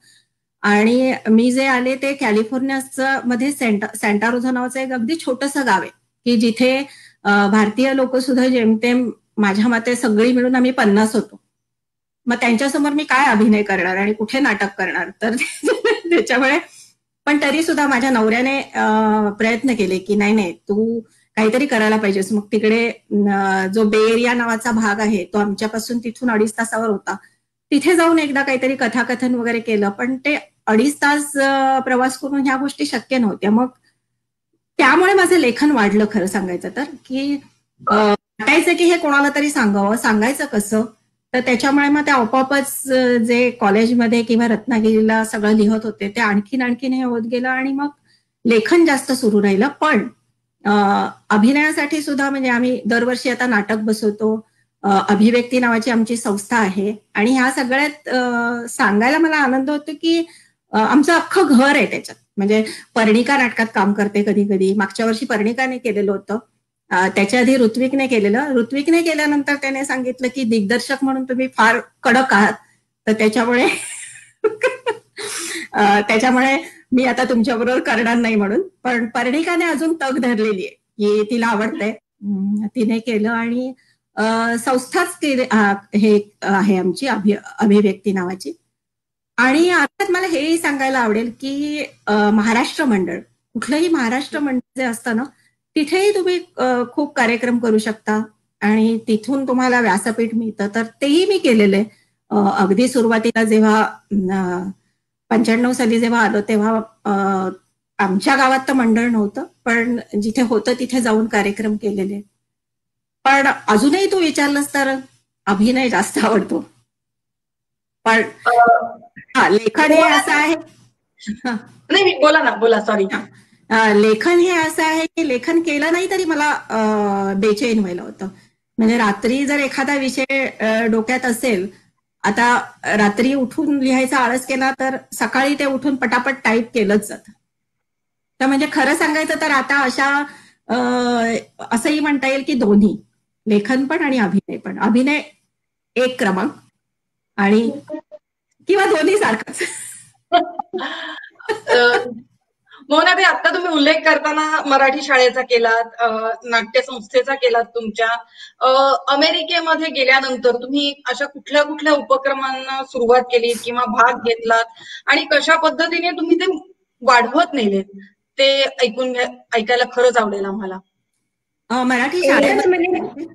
आणि मी जे आले ते कॅलिफोर्निया मध्ये सँटा रोझा नावाचं एक अगदी छोटंसं गाव आहे की जिथे भारतीय लोक सुद्धा जेमतेम माझ्या मते सगळी मिळून आम्ही 50 होतो. मग त्यांच्यासमोर मी काय अभिनय करणार आणि कुठे नाटक करणार, तर त्याच्यामुळे पण तरी सुद्धा माझ्या नवऱ्याने प्रयत्न केले की नाही नाही तू काहीतरी करायला पाहिजेस. मग तिकडे जो बे एरिया नावाचा भाग आहे तो आमच्यापासून तिथून 2.5 तासावर होता. तिथे जाऊन एकदा काहीतरी कथाकथन वगैरे केलं, पण ते 2.5 तास प्रवास करून ह्या गोष्टी शक्य नव्हत्या. मग त्यामुळे माझं लेखन वाढलं खरं सांगायचं तर, की वाटायचं की हे कोणाला तरी सांगावं, सांगायचं कसं, तर त्याच्यामुळे मग ते आपोआपच जे कॉलेजमध्ये किंवा रत्नागिरीला सगळं लिहत होते ते आणखीन हे होत गेलं आणि मग लेखन जास्त सुरू राहिलं. पण अभिनयासाठी सुद्धा म्हणजे आम्ही दरवर्षी आता नाटक बसवतो. अभिव्यक्ती नावाची आमची संस्था आहे आणि ह्या सगळ्यात सांगायला मला आनंद होतो की आमचं अख्खं घर आहे त्याच्यात. म्हणजे पर्णिका नाटकात काम करते कधी कधी. मागच्या वर्षी पर्णिकाने केलेलं होतं, त्याच्या आधी ऋत्विकने केलेलं. ऋत्विकने केल्यानंतर त्याने सांगितलं की दिग्दर्शक म्हणून तुम्ही फार कडक आहात, तर त्याच्यामुळे त्याच्यामुळे मी आता तुमच्याबरोबर करणार नाही म्हणून. पण पर्णिकाने अजून तग धरलेली आहे की तिला आवडतंय, तिने केलं आणि संस्थाच हे आहे आमची अभिव्यक्ती नावाची. आणि अर्थात मला हेही सांगायला आवडेल की महाराष्ट्र मंडळ, कुठलंही महाराष्ट्र मंडळ जे असतं ना, तिथेही तुम्ही खूप कार्यक्रम करू शकता आणि तिथून तुम्हाला व्यासपीठ मिळतं, तर तेही मी केलेलं आहे. अगदी सुरुवातीला जेव्हा 95 साली जेव्हा आलो तेव्हा आमच्या गावात तर मंडळ नव्हतं, पण जिथे होतं तिथे जाऊन कार्यक्रम केलेले. पण अजूनही तू विचारलंस तर अभिनय जास्त आवडतो. पण लेखन हे असं आहे, नाही बोला ना, बोला, सॉरी. लेखन हे असं आहे की लेखन केलं नाही तरी मला बेचैन व्हायला होतं. म्हणजे रात्री जर एखादा विषय डोक्यात असेल, आता रात्री उठून लिहायचा आळस केला तर सकाळी ते उठून पटापट टाईप केलंच जातं. तर म्हणजे खरं सांगायचं तर आता अशा असंही म्हणता येईल की दोन्ही, लेखन पण आणि अभिनय पण. अभिनय एक क्रमांक आणि किंवा दोन्ही सारखंच. मोहनाताई, आता तुम्ही उल्लेख करताना मराठी शाळेचा केलात, नाट्यसंस्थेचा केलात तुमच्या. अमेरिकेमध्ये गेल्यानंतर तुम्ही अशा कुठल्या कुठल्या उपक्रमांना सुरुवात केली किंवा भाग घेतलात आणि कशा पद्धतीने तुम्ही ते वाढवत नेलेत, ते ऐकायला खरंच आवडेल आम्हाला. मराठी शाळेमध्ये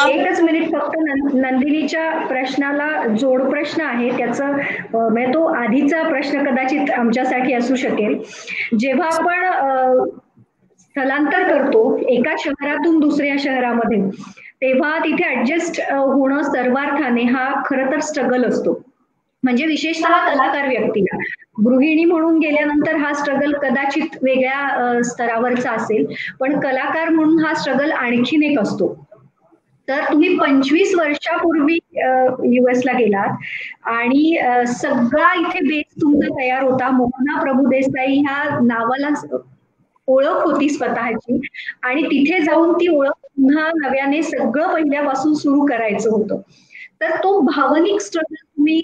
एकच मिनिट फक्त नंदिनीच्या प्रश्नाला जोड प्रश्न आहे. त्याचं म्हणजे तो आधीचा प्रश्न कदाचित आमच्यासाठी असू शकेल. जेव्हा आपण स्थलांतर करतो एका शहरातून दुसऱ्या शहरामध्ये, तेव्हा तिथे ऍडजस्ट होणं सर्वार्थाने हा खरं तर स्ट्रगल असतो. म्हणजे विशेषतः कलाकार व्यक्तीला. गृहिणी म्हणून गेल्यानंतर हा स्ट्रगल कदाचित वेगळ्या स्तरावरचा असेल, पण कलाकार म्हणून हा स्ट्रगल आणखीन एक असतो. तर तुम्ही 25 वर्षापूर्वी US ला गेलात आणि सगळा इथे बेस तुमचा तयार होता. मोहना प्रभुदेसाई ह्या नावाला ओळख होती स्वतःची आणि तिथे जाऊन ती ओळख पुन्हा नव्याने सगळं पहिल्यापासून सुरू करायचं होतं. तर तो भावनिक स्ट्रगल तुम्ही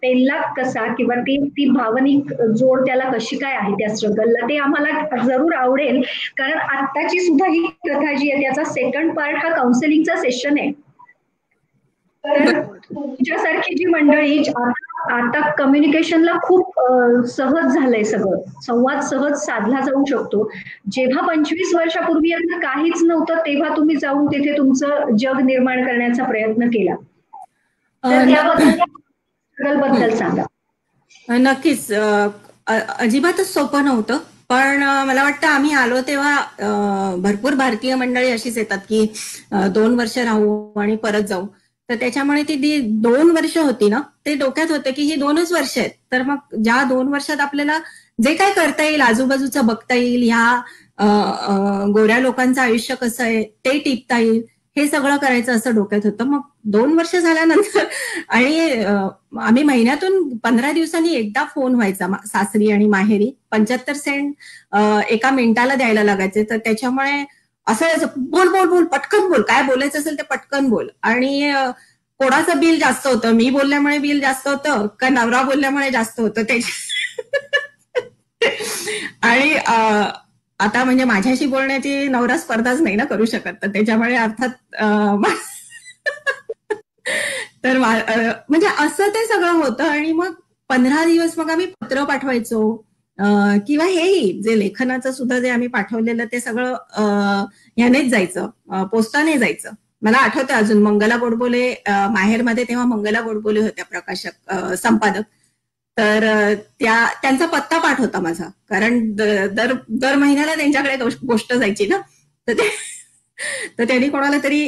पेललात कसा, किंवा ती भावनिक जोड त्याला कशी काय आहे त्या स्ट्रगलला, ते आम्हाला जरूर आवडेल. कारण आत्ताची सुद्धा ही कथा जी आहे त्याचा सेकंड पार्ट हा काउन्सिलिंगचा सेशन आहे. तर तुमच्यासारखी जी मंडळी आता कम्युनिकेशनला खूप सहज झालंय सगळं, संवाद सहज साधला जाऊ शकतो. जेव्हा 25 वर्षापूर्वी आता काहीच नव्हतं तेव्हा तुम्ही जाऊन तिथे तुमचं जग निर्माण करण्याचा प्रयत्न केला, तर त्याबद्दल बद्दल सांगा. नक्कीच. अजिबातच सोपं नव्हतं, पण मला वाटतं आम्ही आलो तेव्हा भरपूर भारतीय मंडळी अशीच येतात की 2 वर्ष राहू आणि परत जाऊ. तर त्याच्यामुळे ती 2 वर्ष होती ना, ते डोक्यात होतं की ही 2च वर्ष आहेत. तर मग ज्या 2 वर्षात आपल्याला जे काय करता येईल, आजूबाजूचं बघता येईल, ह्या गोऱ्या लोकांचं आयुष्य कसं आहे ते टिपता येईल, हे सगळं करायचं असं डोक्यात होतं. मग 2 वर्ष झाल्यानंतर आणि आम्ही महिन्यातून 15 दिवसांनी एकदा फोन व्हायचा सासरी आणि माहेरी. 75 सेंट एका मिनिटाला द्यायला लागायचे. तर त्याच्यामुळे असं बोल बोल बोल, पटकन बोल, काय बोलायचं असेल ते पटकन बोल. आणि कोणाचं बिल जास्त होतं, मी बोलल्यामुळे बिल जास्त होतं का नवरा बोलल्यामुळे जास्त होतं ते. आणि आता म्हणजे माझ्याशी बोलण्याची नवरा स्पर्धाच नाही ना करू शकत, तर त्याच्यामुळे अर्थात तर म्हणजे असं ते सगळं होतं. आणि मग 15 दिवस मग आम्ही पत्र पाठवायचो, किंवा हेही जे लेखनाचं सुद्धा जे आम्ही पाठवलेलं ते सगळं ह्यानेच जायचं, पोस्टाने जायचं. मला आठवतं अजून मंगला गोडबोले माहेरमध्ये तेव्हा मंगला गोडबोले होत्या प्रकाशक, संपादक. तर त्यांचा पत्ता पाठ होता माझा, कारण दर महिन्याला त्यांच्याकडे गोष्ट जायची ना. तर त्यांनी कोणाला तरी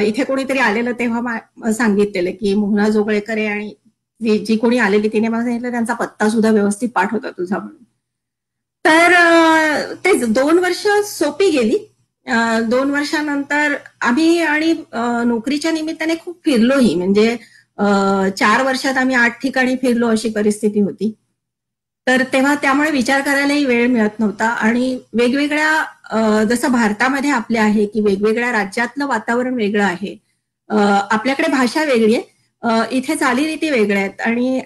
इथे कोणीतरी आलेलं तेव्हा सांगितलेलं की मोहना जोगळेकर आहे, आणि जी कोणी आलेली तिने मला सांगितलं त्यांचा पत्ता सुद्धा व्यवस्थित पाठ होता तुझा म्हणून. तर ते 2 वर्ष सोपी गेली. 2 वर्षानंतर आम्ही आणि नोकरीच्या निमित्ताने खूप फिरलोही, म्हणजे 4 वर्षात आम्ही 8 ठिकाणी फिरलो अशी परिस्थिती होती. तर तेव्हा त्यामुळे विचार करायलाही वेळ मिळत नव्हता. आणि वेगवेगळ्या, जसं भारतामध्ये आपल्या आहे की वेगवेगळ्या राज्यातलं वातावरण वेगळं आहे, आपल्याकडे भाषा वेगळी आहे, इथे चालीरीती वेगळ्या आहेत, आणि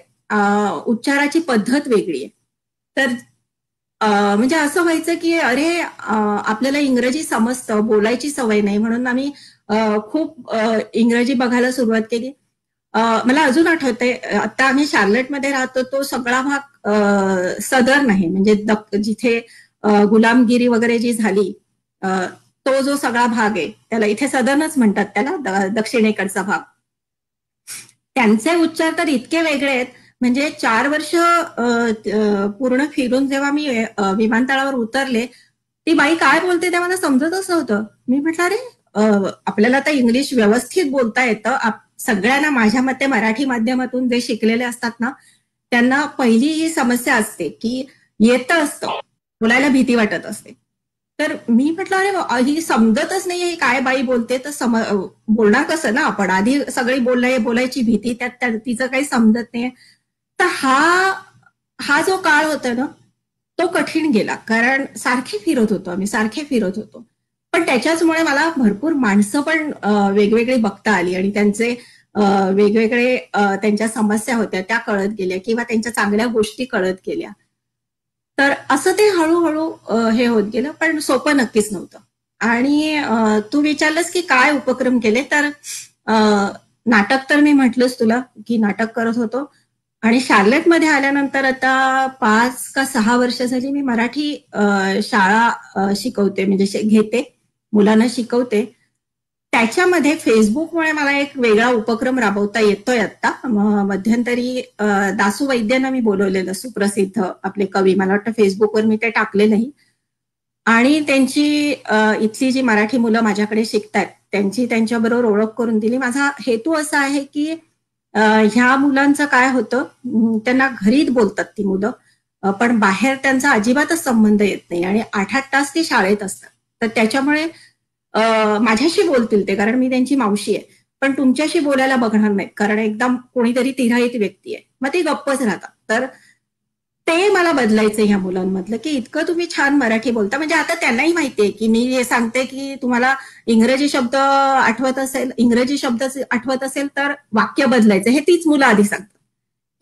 उच्चाराची पद्धत वेगळी आहे. तर म्हणजे असं व्हायचं की अरे आपल्याला इंग्रजी समजतं, बोलायची सवय नाही, म्हणून आम्ही खूप इंग्रजी बघायला सुरुवात केली. मला अजून आठवतंय, आता आम्ही शार्लेटमध्ये राहतो, तो सगळा भाग सदर्न आहे, म्हणजे जिथे गुलामगिरी वगैरे जी झाली, तो जो सगळा भाग आहे त्याला इथे सदर्नच म्हणतात, त्याला दक्षिणेकडचा भाग. त्यांचे उच्चार तर इतके वेगळे आहेत, म्हणजे 4 वर्ष पूर्ण फिरून जेव्हा मी विमानतळावर उतरले, ती बाई काय बोलते ते मला समजतच नव्हतं. मी म्हटलं अरे आपल्याला तर इंग्लिश व्यवस्थित बोलता येतं. सगळ्यांना माझ्या मते मराठी माध्यमातून जे शिकलेले असतात ना, त्यांना पहिली ही समस्या असते की येतं असतं, बोलायला भीती वाटत असते. तर मी म्हटलं अरे ही समजतच नाहीये, ही काय बाई बोलते, तर बोलणार कसं ना आपण, आधी सगळी बोलायची भीती, त्यात तिचं काही समजत नाहीये. तर हा जो काळ होता ना, तो कठीण गेला, कारण सारखे फिरत होतो. पण त्याच्याचमुळे मला भरपूर माणसं पण वेगवेगळी बघता आली, आणि त्यांचे वेगवेगळे त्यांच्या समस्या होत्या त्या कळत गेल्या, किंवा त्यांच्या चांगल्या गोष्टी कळत गेल्या. तर असं ते हळूहळू हे होत गेलं, पण सोपं नक्कीच नव्हतं. आणि तू विचारलंस की काय उपक्रम केले, तर नाटक तर मी म्हटलंच तुला की नाटक करत होतो. आणि शार्लेटमध्ये आल्यानंतर आता 5 का 6 वर्ष झाली मी मराठी शाळा शिकवते, म्हणजे घेते, मुलांना शिकवते. त्याच्यामध्ये फेसबुकमुळे मला एक वेगळा उपक्रम राबवता येतोय आता. मध्यंतरी दासू वैद्यांना मी बोलवलेलं, सुप्रसिद्ध आपले कवी, मला वाटतं फेसबुकवर मी ते टाकलेलंही. आणि त्यांची इथली जी मराठी मुलं माझ्याकडे शिकतात त्यांची त्यांच्याबरोबर ओळख करून दिली. माझा हेतू असा आहे की ह्या मुलांचं काय होतं, त्यांना घरीच बोलतात ती मुलं, पण बाहेर त्यांचा अजिबातच संबंध येत नाही, आणि 8-8 तास ती शाळेत असतात. तर त्याच्यामुळे माझ्याशी बोलतील ते, कारण मी त्यांची मावशी आहे, पण तुमच्याशी बोलायला बघणार नाहीत, कारण एकदम कोणीतरी तिराहित व्यक्ती आहे, मग ते गप्पच राहतात. तर ते मला बदलायचं ह्या मुलांमधलं, की इतकं तुम्ही छान मराठी बोलता. म्हणजे आता त्यांनाही माहितीये की मी हे सांगते की तुम्हाला इंग्रजी शब्द आठवत असेल तर वाक्य बदलायचं, हे तीच मुलं आधी सांगतात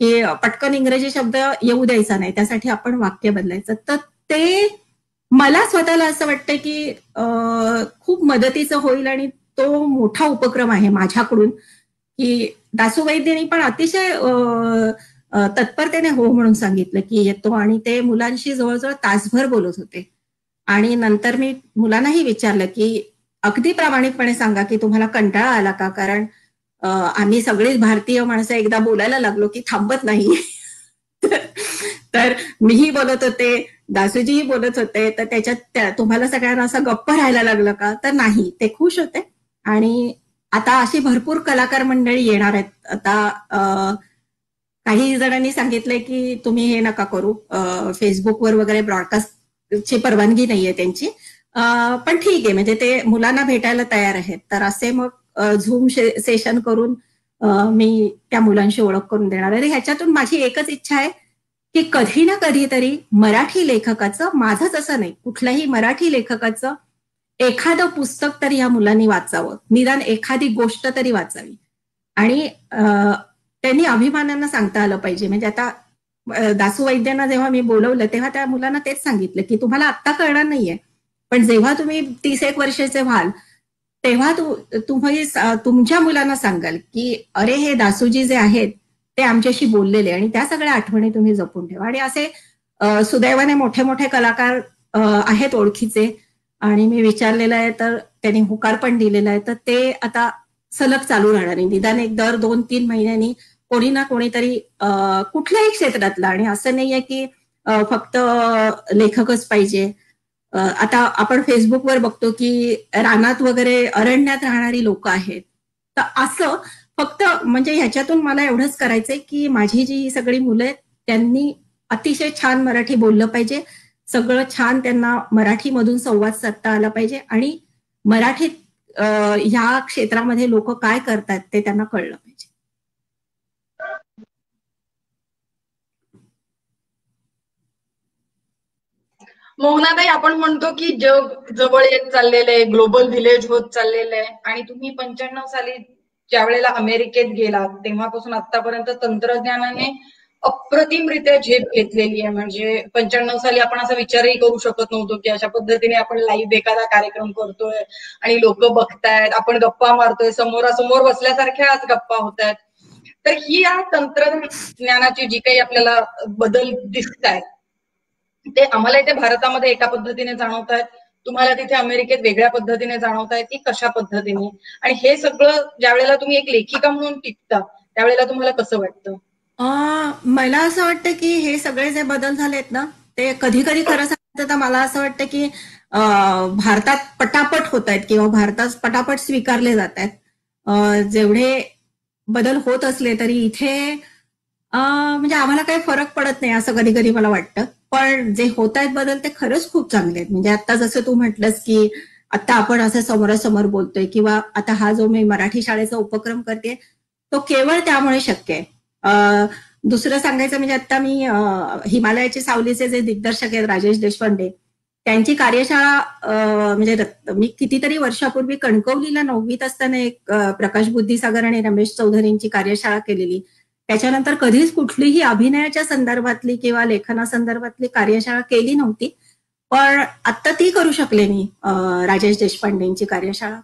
की पटकन इंग्रजी शब्द येऊ द्यायचा नाही, त्यासाठी आपण वाक्य बदलायचं. तर ते मला स्वतःला असं वाटतं की खूप मदतीचं होईल, आणि तो मोठा उपक्रम आहे माझ्याकडून. की दासू वैद्यांनी पण अतिशय तत्परतेने हो म्हणून सांगितलं की येतो, आणि ते मुलांशी जवळजवळ तासभर बोलत होते. आणि नंतर मी मुलांनाही विचारलं की अगदी प्रामाणिकपणे सांगा की तुम्हाला कंटाळा आला का, कारण आम्ही सगळीच भारतीय माणसं एकदा बोलायला लागलो की थांबत नाही. तर मीही बोलत होते, दासूजीही बोलत होते, तर त्याच्यात तुम्हाला सगळ्यांना असं गप्प राहायला लागलं का, तर नाही, ते खुश होते. आणि आता अशी भरपूर कलाकार मंडळी येणार आहेत. आता काही जणांनी सांगितलंय की तुम्ही हे नका करू, फेसबुकवर वगैरे ब्रॉडकास्टची परवानगी नाहीये त्यांची, पण ठीक आहे, म्हणजे ते मुलांना भेटायला तयार आहेत. तर असे मग झूम सेशन करून मी त्या मुलांशी ओळख करून देणार आहे. ह्याच्यातून माझी एकच इच्छा आहे की कधी ना कधीतरी मराठी लेखकाचं, माझंच असं नाही, कुठल्याही मराठी लेखकाचं एखादं पुस्तक तरी या मुलांनी वाचावं, निदान एखादी गोष्ट तरी वाचावी. आणि त्यांनी अभिमानानं सांगता आलं पाहिजे. म्हणजे आता दासू वैद्यांना जेव्हा मी बोलवलं तेव्हा त्या मुलांना तेच सांगितलं की तुम्हाला आत्ता कळणार नाहीये, पण जेव्हा तुम्ही 30-1 वर्षाचे व्हाल तेव्हा तुम्ही तुमच्या मुलांना सांगाल की अरे हे दासूजी जे आहेत ते आमच्याशी बोललेले, आणि त्या सगळ्या आठवणी तुम्ही जपून ठेवा. आणि असे सुदैवाने मोठे मोठे कलाकार आहेत ओळखीचे, आणि मी विचारलेलं आहे तर त्यांनी होकार पण दिलेला आहे. तर ते आता सलग चालू राहणार आहे, निदान एक दर 2-3 महिन्यांनी कोणी ना कोणीतरी कुठल्याही क्षेत्रातला. आणि असं नाहीये की फक्त लेखकच पाहिजे. आता आपण फेसबुकवर बघतो की रानात वगैरे अरण्यात राहणारी लोक आहेत. तर असं फक्त म्हणजे ह्याच्यातून मला एवढंच करायचंय की माझी जी सगळी मुलं आहेत त्यांनी अतिशय छान मराठी बोललं पाहिजे, सगळं छान त्यांना मराठीमधून संवाद साधता आला पाहिजे, आणि मराठीत ह्या क्षेत्रामध्ये लोक काय करतात ते त्यांना कळलं पाहिजे. मोहनाताई, आपण म्हणतो की जग जवळ येत चाललेलं आहे, ग्लोबल व्हिलेज होत चाललेलं आहे, आणि तुम्ही 95 साली ज्या वेळेला अमेरिकेत गेलात तेव्हापासून आतापर्यंत तंत्रज्ञानाने अप्रतिमरित्या झेप घेतलेली आहे. म्हणजे 95 साली आपण असा विचारही करू शकत नव्हतो की अशा पद्धतीने आपण लाईव्ह एखादा कार्यक्रम करतोय आणि लोक बघतायत, आपण गप्पा मारतोय, समोरासमोर बसल्यासारख्याच गप्पा होत आहेत. तर ही या तंत्रज्ञानाची जी काही आपल्याला बदल दिसत आहेत ते आम्हाला इथे भारतामध्ये एका पद्धतीने जाणवत आहेत, तुम्हाला तिथे अमेरिकेत वेगळ्या पद्धतीने जाणवत आहेत, ती कशा पद्धतीने, आणि हे सगळं ज्या वेळेला तुम्ही एक लेखिका म्हणून टिकता त्यावेळेला तुम्हाला कसं वाटतं? मला असं वाटतं की हे सगळे जे बदल झालेत ना, ते कधी कधी खरं सांगायचं तर मला असं वाटतं की भारतात पटापट होत आहेत किंवा भारतात पटापट स्वीकारले जात आहेत. जेवढे बदल होत असले तरी इथे म्हणजे आम्हाला काही फरक पडत नाही असं कधी कधी मला वाटतं. पण जे होत आहेत बदल ते खरंच खूप चांगले आहेत. म्हणजे आता जसं तू म्हटलंस की आता आपण असं समोरासमोर बोलतोय, किंवा आता हा जो मी मराठी शाळेचा उपक्रम करते तो केवळ त्यामुळे शक्य आहे. दुसरं सांगायचं म्हणजे आता मी हिमालयाची सावलीचे जे दिग्दर्शक आहेत राजेश देशपांडे, त्यांची कार्यशाळा म्हणजे मी कितीतरी वर्षापूर्वी कणकवलीला 9वीत असताना एक प्रकाश बुद्धिसागर आणि रमेश चौधरींची कार्यशाळा केलेली. त्याच्यानंतर कधीच कुठलीही अभिनयाच्या संदर्भातली किंवा लेखना संदर्भातली कार्यशाळा केली नव्हती, पण आता ती करू शकले मी राजेश देशपांडेंची कार्यशाळा.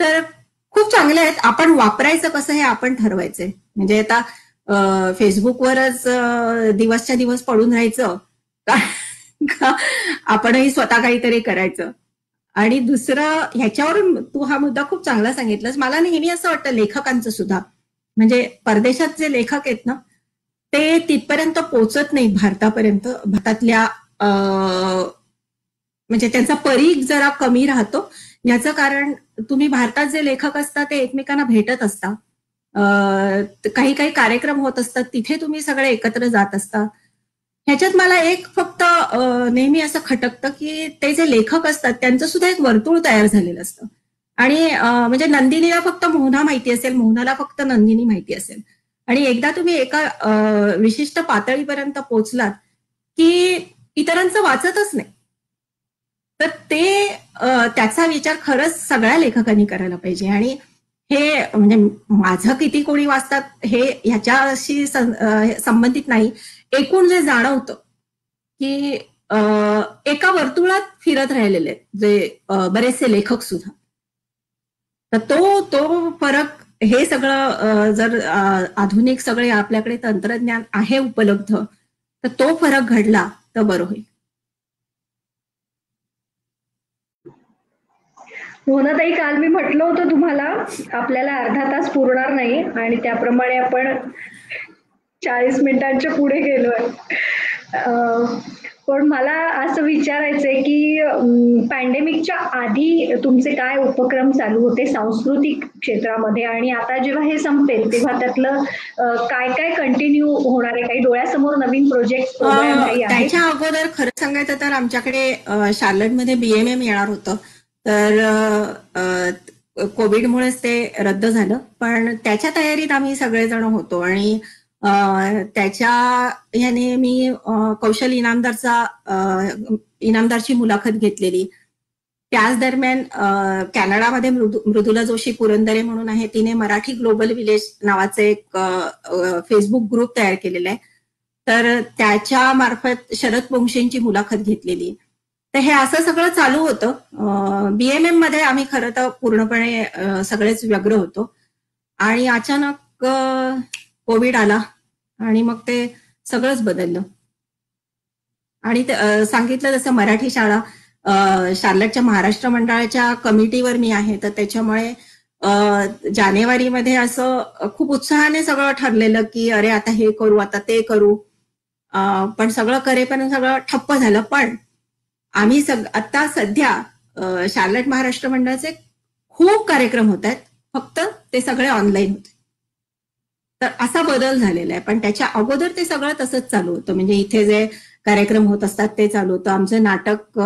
तर खूप चांगले आहेत, आपण वापरायचं कसं हे आपण ठरवायचंय. म्हणजे आता फेसबुकवरच दिवसच्या दिवस पडून राहायचं का आपणही स्वतः काहीतरी करायचं. आणि दुसरं, ह्याच्यावरून तू हा मुद्दा खूप चांगला सांगितलास. मला नेहमी असं वाटतं लेखकांचं सुद्धा, म्हणजे परदेशात जे लेखक आहेत ना ते तिथपर्यंत पोचत नाही भारतापर्यंत, भारतातल्या म्हणजे त्यांचा परीघ जरा कमी राहतो. याचं कारण तुम्ही भारतात जे लेखक असतात ते एकमेकांना भेटत असता, काही काही कार्यक्रम होत असतात तिथे तुम्ही सगळे एकत्र जात असता. ह्याच्यात मला एक फक्त नेहमी असं खटकतं की ते जे लेखक असतात त्यांचं सुद्धा एक वर्तुळ तयार झालेलं असतं. आणि म्हणजे नंदिनीला फक्त मोहना माहिती असेल, मोहनाला फक्त नंदिनी माहिती असेल, आणि एकदा तुम्ही एका विशिष्ट पातळीपर्यंत पोहोचलात की इतरांचं वाचतच नाही. तर ते त्याचा विचार खरंच सगळ्या लेखकांनी करायला पाहिजे. आणि हे म्हणजे माझं किती कोणी वाचतात हे ह्याच्याशी संबंधित नाही, एकूण जे जाणवतं की एका वर्तुळात फिरत राहिलेले जे बरेचसे लेखक सुद्धा, तर तो फरक हे सगळं जर आधुनिक सगळे आपल्याकडे तंत्रज्ञान आहे उपलब्ध, तर तो फरक घडला तर बरं होईल. मोहनाताई, काल मी म्हटलं होतं तुम्हाला आपल्याला अर्धा तास पुरणार नाही आणि त्याप्रमाणे आपण 40 मिनिटांच्या पुढे गेलोय. पण मला असं विचारायचंय की पॅन्डेमिकच्या आधी तुमचे काय उपक्रम चालू होते सांस्कृतिक क्षेत्रामध्ये, आणि आता जेव्हा हे संपेल तेव्हा त्यातलं काय काय कंटिन्यू होणार आहे? काही डोळ्यासमोर नवीन प्रोजेक्ट प्रोग्राम काही आहे? त्याच्या अगोदर खरं सांगायचं तर आमच्याकडे शार्लटमध्ये BMM येणार होतं, तर कोविडमुळेच ते रद्द झालं. पण त्याच्या तयारीत आम्ही सगळेजण होतो आणि त्याच्या ह्याने मी कौशल इनामदारची मुलाखत घेतलेली. त्याच दरम्यान कॅनडामध्ये मृदुला जोशी पुरंदरे म्हणून आहे, तिने मराठी ग्लोबल विलेज नावाचं एक फेसबुक ग्रुप तयार केलेला आहे, तर त्याच्या मार्फत शरद पोंक्षेंची मुलाखत घेतलेली. तर हे असं सगळं चालू होतं. BMM मध्ये आम्ही खरं तर पूर्णपणे सगळेच व्यग्र होतो आणि अचानक कोविड आला आणि मग ते सगळंच बदललं. आणि सांगितलं जसं मराठी शाळा शार्लटच्या महाराष्ट्र मंडळाच्या कमिटीवर मी आहे, तर त्याच्यामुळे जानेवारीमध्ये असं खूप उत्साहाने सगळं ठरलेलं की अरे आता हे करू, आता ते करू, पण सगळं करेपर्यंत सगळं ठप्प झालं. पण आम्ही आता सध्या शार्लट महाराष्ट्र मंडळाचे खूप कार्यक्रम होत आहेत, फक्त ते सगळे ऑनलाईन होते. तर असा बदल झालेला आहे. पण त्याच्या अगोदर ते सगळं तसंच चालू होतं. म्हणजे इथे जे कार्यक्रम होत असतात ते चालू होतं. आमचं नाटक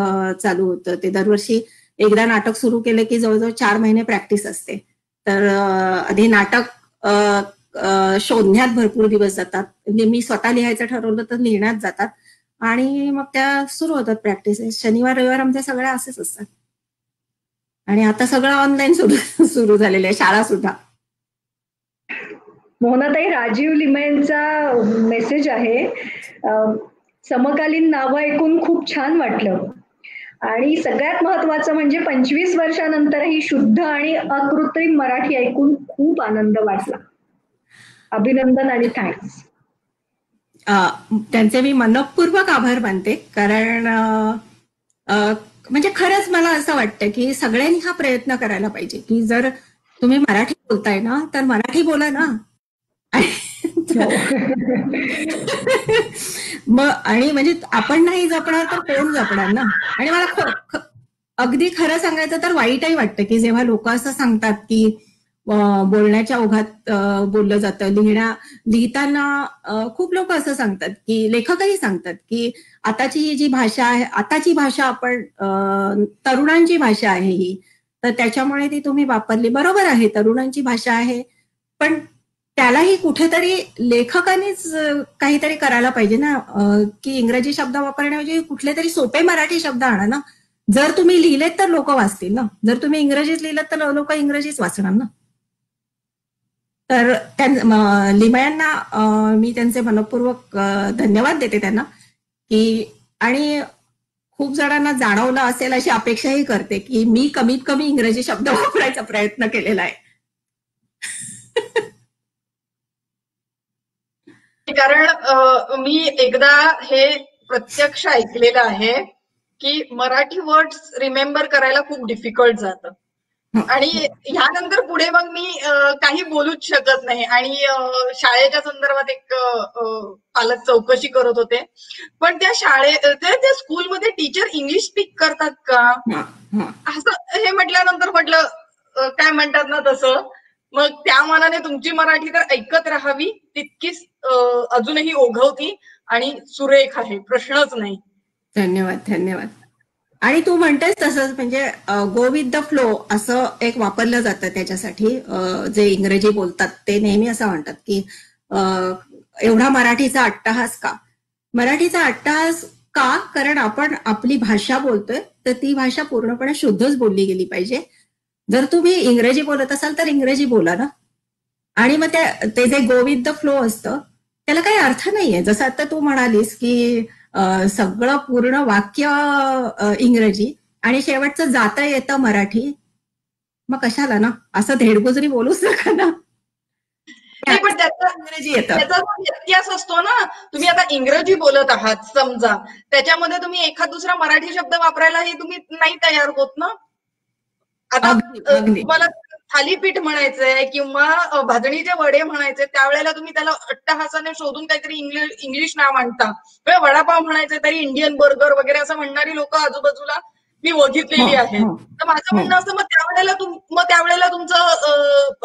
चालू होतं. ते दरवर्षी एकदा नाटक सुरू केलं की जवळजवळ 4 महिने प्रॅक्टिस असते. तर आधी नाटक शोधण्यात भरपूर दिवस जातात. म्हणजे मी स्वतः लिहायचं ठरवलं तर लिहिण्यात जातात आणि मग त्या सुरू होतात प्रॅक्टिसेस. शनिवार रविवार आमच्या सगळ्या असेच असतात. आणि आता सगळं ऑनलाईन सुरू झालेलं आहे, शाळा सुद्धा. मोहनाताई, राजीव लिमयेंचा मेसेज आहे, समकालीन नावं ऐकून खूप छान वाटलं आणि सगळ्यात महत्वाचं म्हणजे 25 वर्षानंतरही शुद्ध आणि अकृत्रिम मराठी ऐकून खूप आनंद वाटला. अभिनंदन आणि थँक्स. त्यांचे मी मनपूर्वक आभार मानते, कारण म्हणजे खरंच मला असं वाटतं की सगळ्यांनी हा प्रयत्न करायला पाहिजे की जर तुम्ही मराठी बोलताय ना तर मराठी बोला ना. मग आणि म्हणजे आपण नाही जपणार तर कोण जपणार ना. आणि मला अगदी खरं सांगायचं तर वाईटही वाटतं की जेव्हा लोक असं सांगतात की बोलण्याच्या ओघात बोललं जातं, लिहिताना खूप लोक असं सांगतात की लेखकही सांगतात की आताची ही जी भाषा आहे, आताची भाषा आपण तरुणांची भाषा आहे ही, तर त्याच्यामुळे ती तुम्ही वापरली. बरोबर आहे, तरुणांची भाषा आहे, पण त्यालाही कुठेतरी लेखकानेच काहीतरी करायला पाहिजे ना, की इंग्रजी शब्द वापरण्याऐवजी कुठले तरी सोपे मराठी शब्द आणा ना. जर तुम्ही लिहिलेत तर लोक वाचतील ना, जर तुम्ही इंग्रजीत लिहिलं तर लोक इंग्रजीच वाचणार ना. तर लिमयांना मी त्यांचे मनपूर्वक धन्यवाद देते त्यांना की, आणि खूप जणांना जाणवलं असेल अशी अपेक्षाही करते की मी कमीत कमी इंग्रजी शब्द वापरायचा प्रयत्न केलेला आहे. कारण मी एकदा हे प्रत्यक्ष ऐकलेलं आहे की मराठी वर्ड्स रिमेंबर करायला खूप डिफिकल्ट जातं आणि ह्यानंतर पुढे मग मी काही बोलूच शकत नाही. आणि शाळेच्या संदर्भात एक पालक चौकशी करत होते, पण त्या त्या स्कूलमध्ये टीचर इंग्लिश स्पीक करतात का असं हे म्हटल्यानंतर म्हटलं काय म्हणतात ना तसं. मग त्या मानाने तुमची मराठी तर ऐकत राहावी तितकीच अजूनही ओघवती आणि सुरेख आहे, प्रश्नच नाही. धन्यवाद, धन्यवाद. आणि तू म्हणतेस तसंच, म्हणजे गो विथ द फ्लो असं एक वापरलं जातं त्याच्यासाठी. जे इंग्रजी बोलतात ते नेहमी असं म्हणतात की एवढा मराठीचा अट्टहास का. मराठीचा अट्टहास का, कारण आपण आपली भाषा बोलतोय तर ती भाषा पूर्णपणे शुद्धच बोलली गेली पाहिजे. जर तुम्ही इंग्रजी बोलत असाल तर इंग्रजी बोला ना. आणि मग ते जे गो विथ द फ्लो असतं त्याला काही अर्थ नाहीये. जसं आता तू म्हणालीस की सगळं पूर्ण वाक्य इंग्रजी आणि शेवटचं जाता येतं मराठी, मग कशाला ना, असं धेडगुजरी बोलूच नका ना. नाही, पण इंग्रजी येतं. त्याचा जो व्यत्यास असतो ना, तुम्ही आता इंग्रजी बोलत आहात समजा, त्याच्यामध्ये तुम्ही एखाद दुसरा मराठी शब्द वापरायलाही तुम्ही नाही तयार होत ना. आता तुम्हाला थालीपीठ म्हणायचंय किंवा भाजणीचे वडे म्हणायचे, त्यावेळेला तुम्ही त्याला अट्टहासाने शोधून काहीतरी इंग्लिश नाव आणता. वडापाव म्हणायचे तरी इंडियन बर्गर वगैरे असं म्हणणारी लोक आजूबाजूला मी बघितलेली आहेत. तर माझं म्हणणं असं, मग त्यावेळेला तुमचं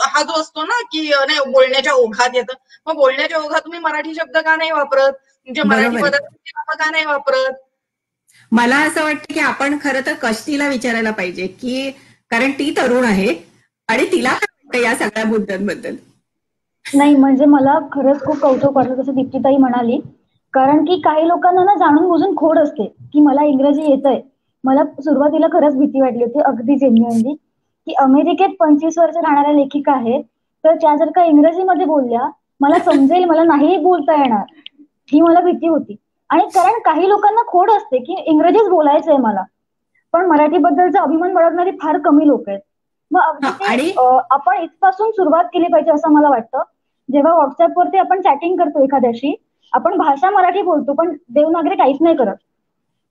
हा जो असतो ना की नाही बोलण्याच्या ओघात येतं, मग बोलण्याच्या ओघात तुम्ही मराठी शब्द का नाही वापरत, म्हणजे मराठी पदार्थांची नावं का नाही वापरत? मला असं वाटतं की आपण खरं तर कष्टीला विचारायला पाहिजे, की कारण ती तरुण आहे आणि तिला काय वाटतं या सगळ्या मुद्द्यांबद्दल. नाही म्हणजे मला खरंच खूप कौतुक वाटलं जसं दीप्तीताई म्हणाली, कारण की काही लोकांना ना जाणून बुजून खोड असते की मला इंग्रजी येतंय. मला सुरुवातीला खरंच भीती वाटली होती अगदी जेन्युइनली, की अमेरिकेत 25 वर्ष राहणाऱ्या लेखिका आहेत, तर त्या जर का इंग्रजीमध्ये बोलल्या मला समजेल, मला नाही बोलता येणार, ही मला भीती होती. आणि कारण काही लोकांना खोड असते की इंग्रजीच बोलायचंय मला, पण मराठीबद्दलचा अभिमान बाळगणारी फार कमी लोक आहेत. मग अगदी आपण इथपासून सुरुवात केली पाहिजे असं मला वाटतं. जेव्हा व्हॉट्सअपवरती आपण चॅटिंग करतो एखाद्याशी, आपण भाषा मराठी बोलतो पण देवनागरी काहीच नाही करत.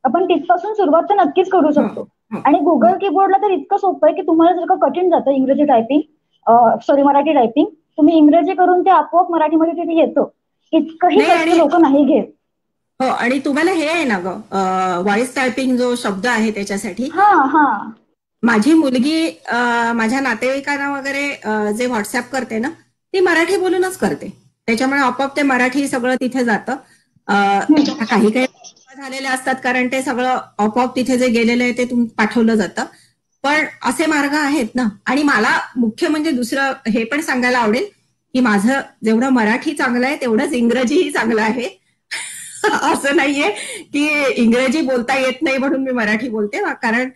आपण तिथपासून सुरुवात तर नक्कीच करू शकतो. आणि गुगल कीबोर्डला तर इतकं सोपं आहे की तुम्हाला जर का कठीण जातं इंग्रजी टायपिंग मराठी टायपिंग, तुम्ही इंग्रजी करून ते आपोआप मराठीमध्ये तिथे येतं. इतकंही कष्ट लोक नाही घेत. हो, आणि तुम्हाला हे आहे ना ग व्हॉइस टायपिंग जो शब्द आहे त्याच्यासाठी. माझी मुलगी माझ्या नातेवाईकांना वगैरे जे व्हॉट्सअप करते ना, ती मराठी बोलूनच करते. त्याच्यामुळे आपोआप ते मराठी सगळं तिथे जातं. काही काही झालेले असतात कारण ते सगळं आपोआप तिथे जे गेलेलं आहे ते पाठवलं जातं. पण असे मार्ग आहेत ना. आणि मला मुख्य म्हणजे दुसरं हे पण सांगायला आवडेल की माझं जेवढं मराठी चांगलं आहे तेवढंच इंग्रजीही चांगलं आहे. असं नाहीये की इंग्रजी बोलता येत नाही म्हणून मी मराठी बोलते. कारण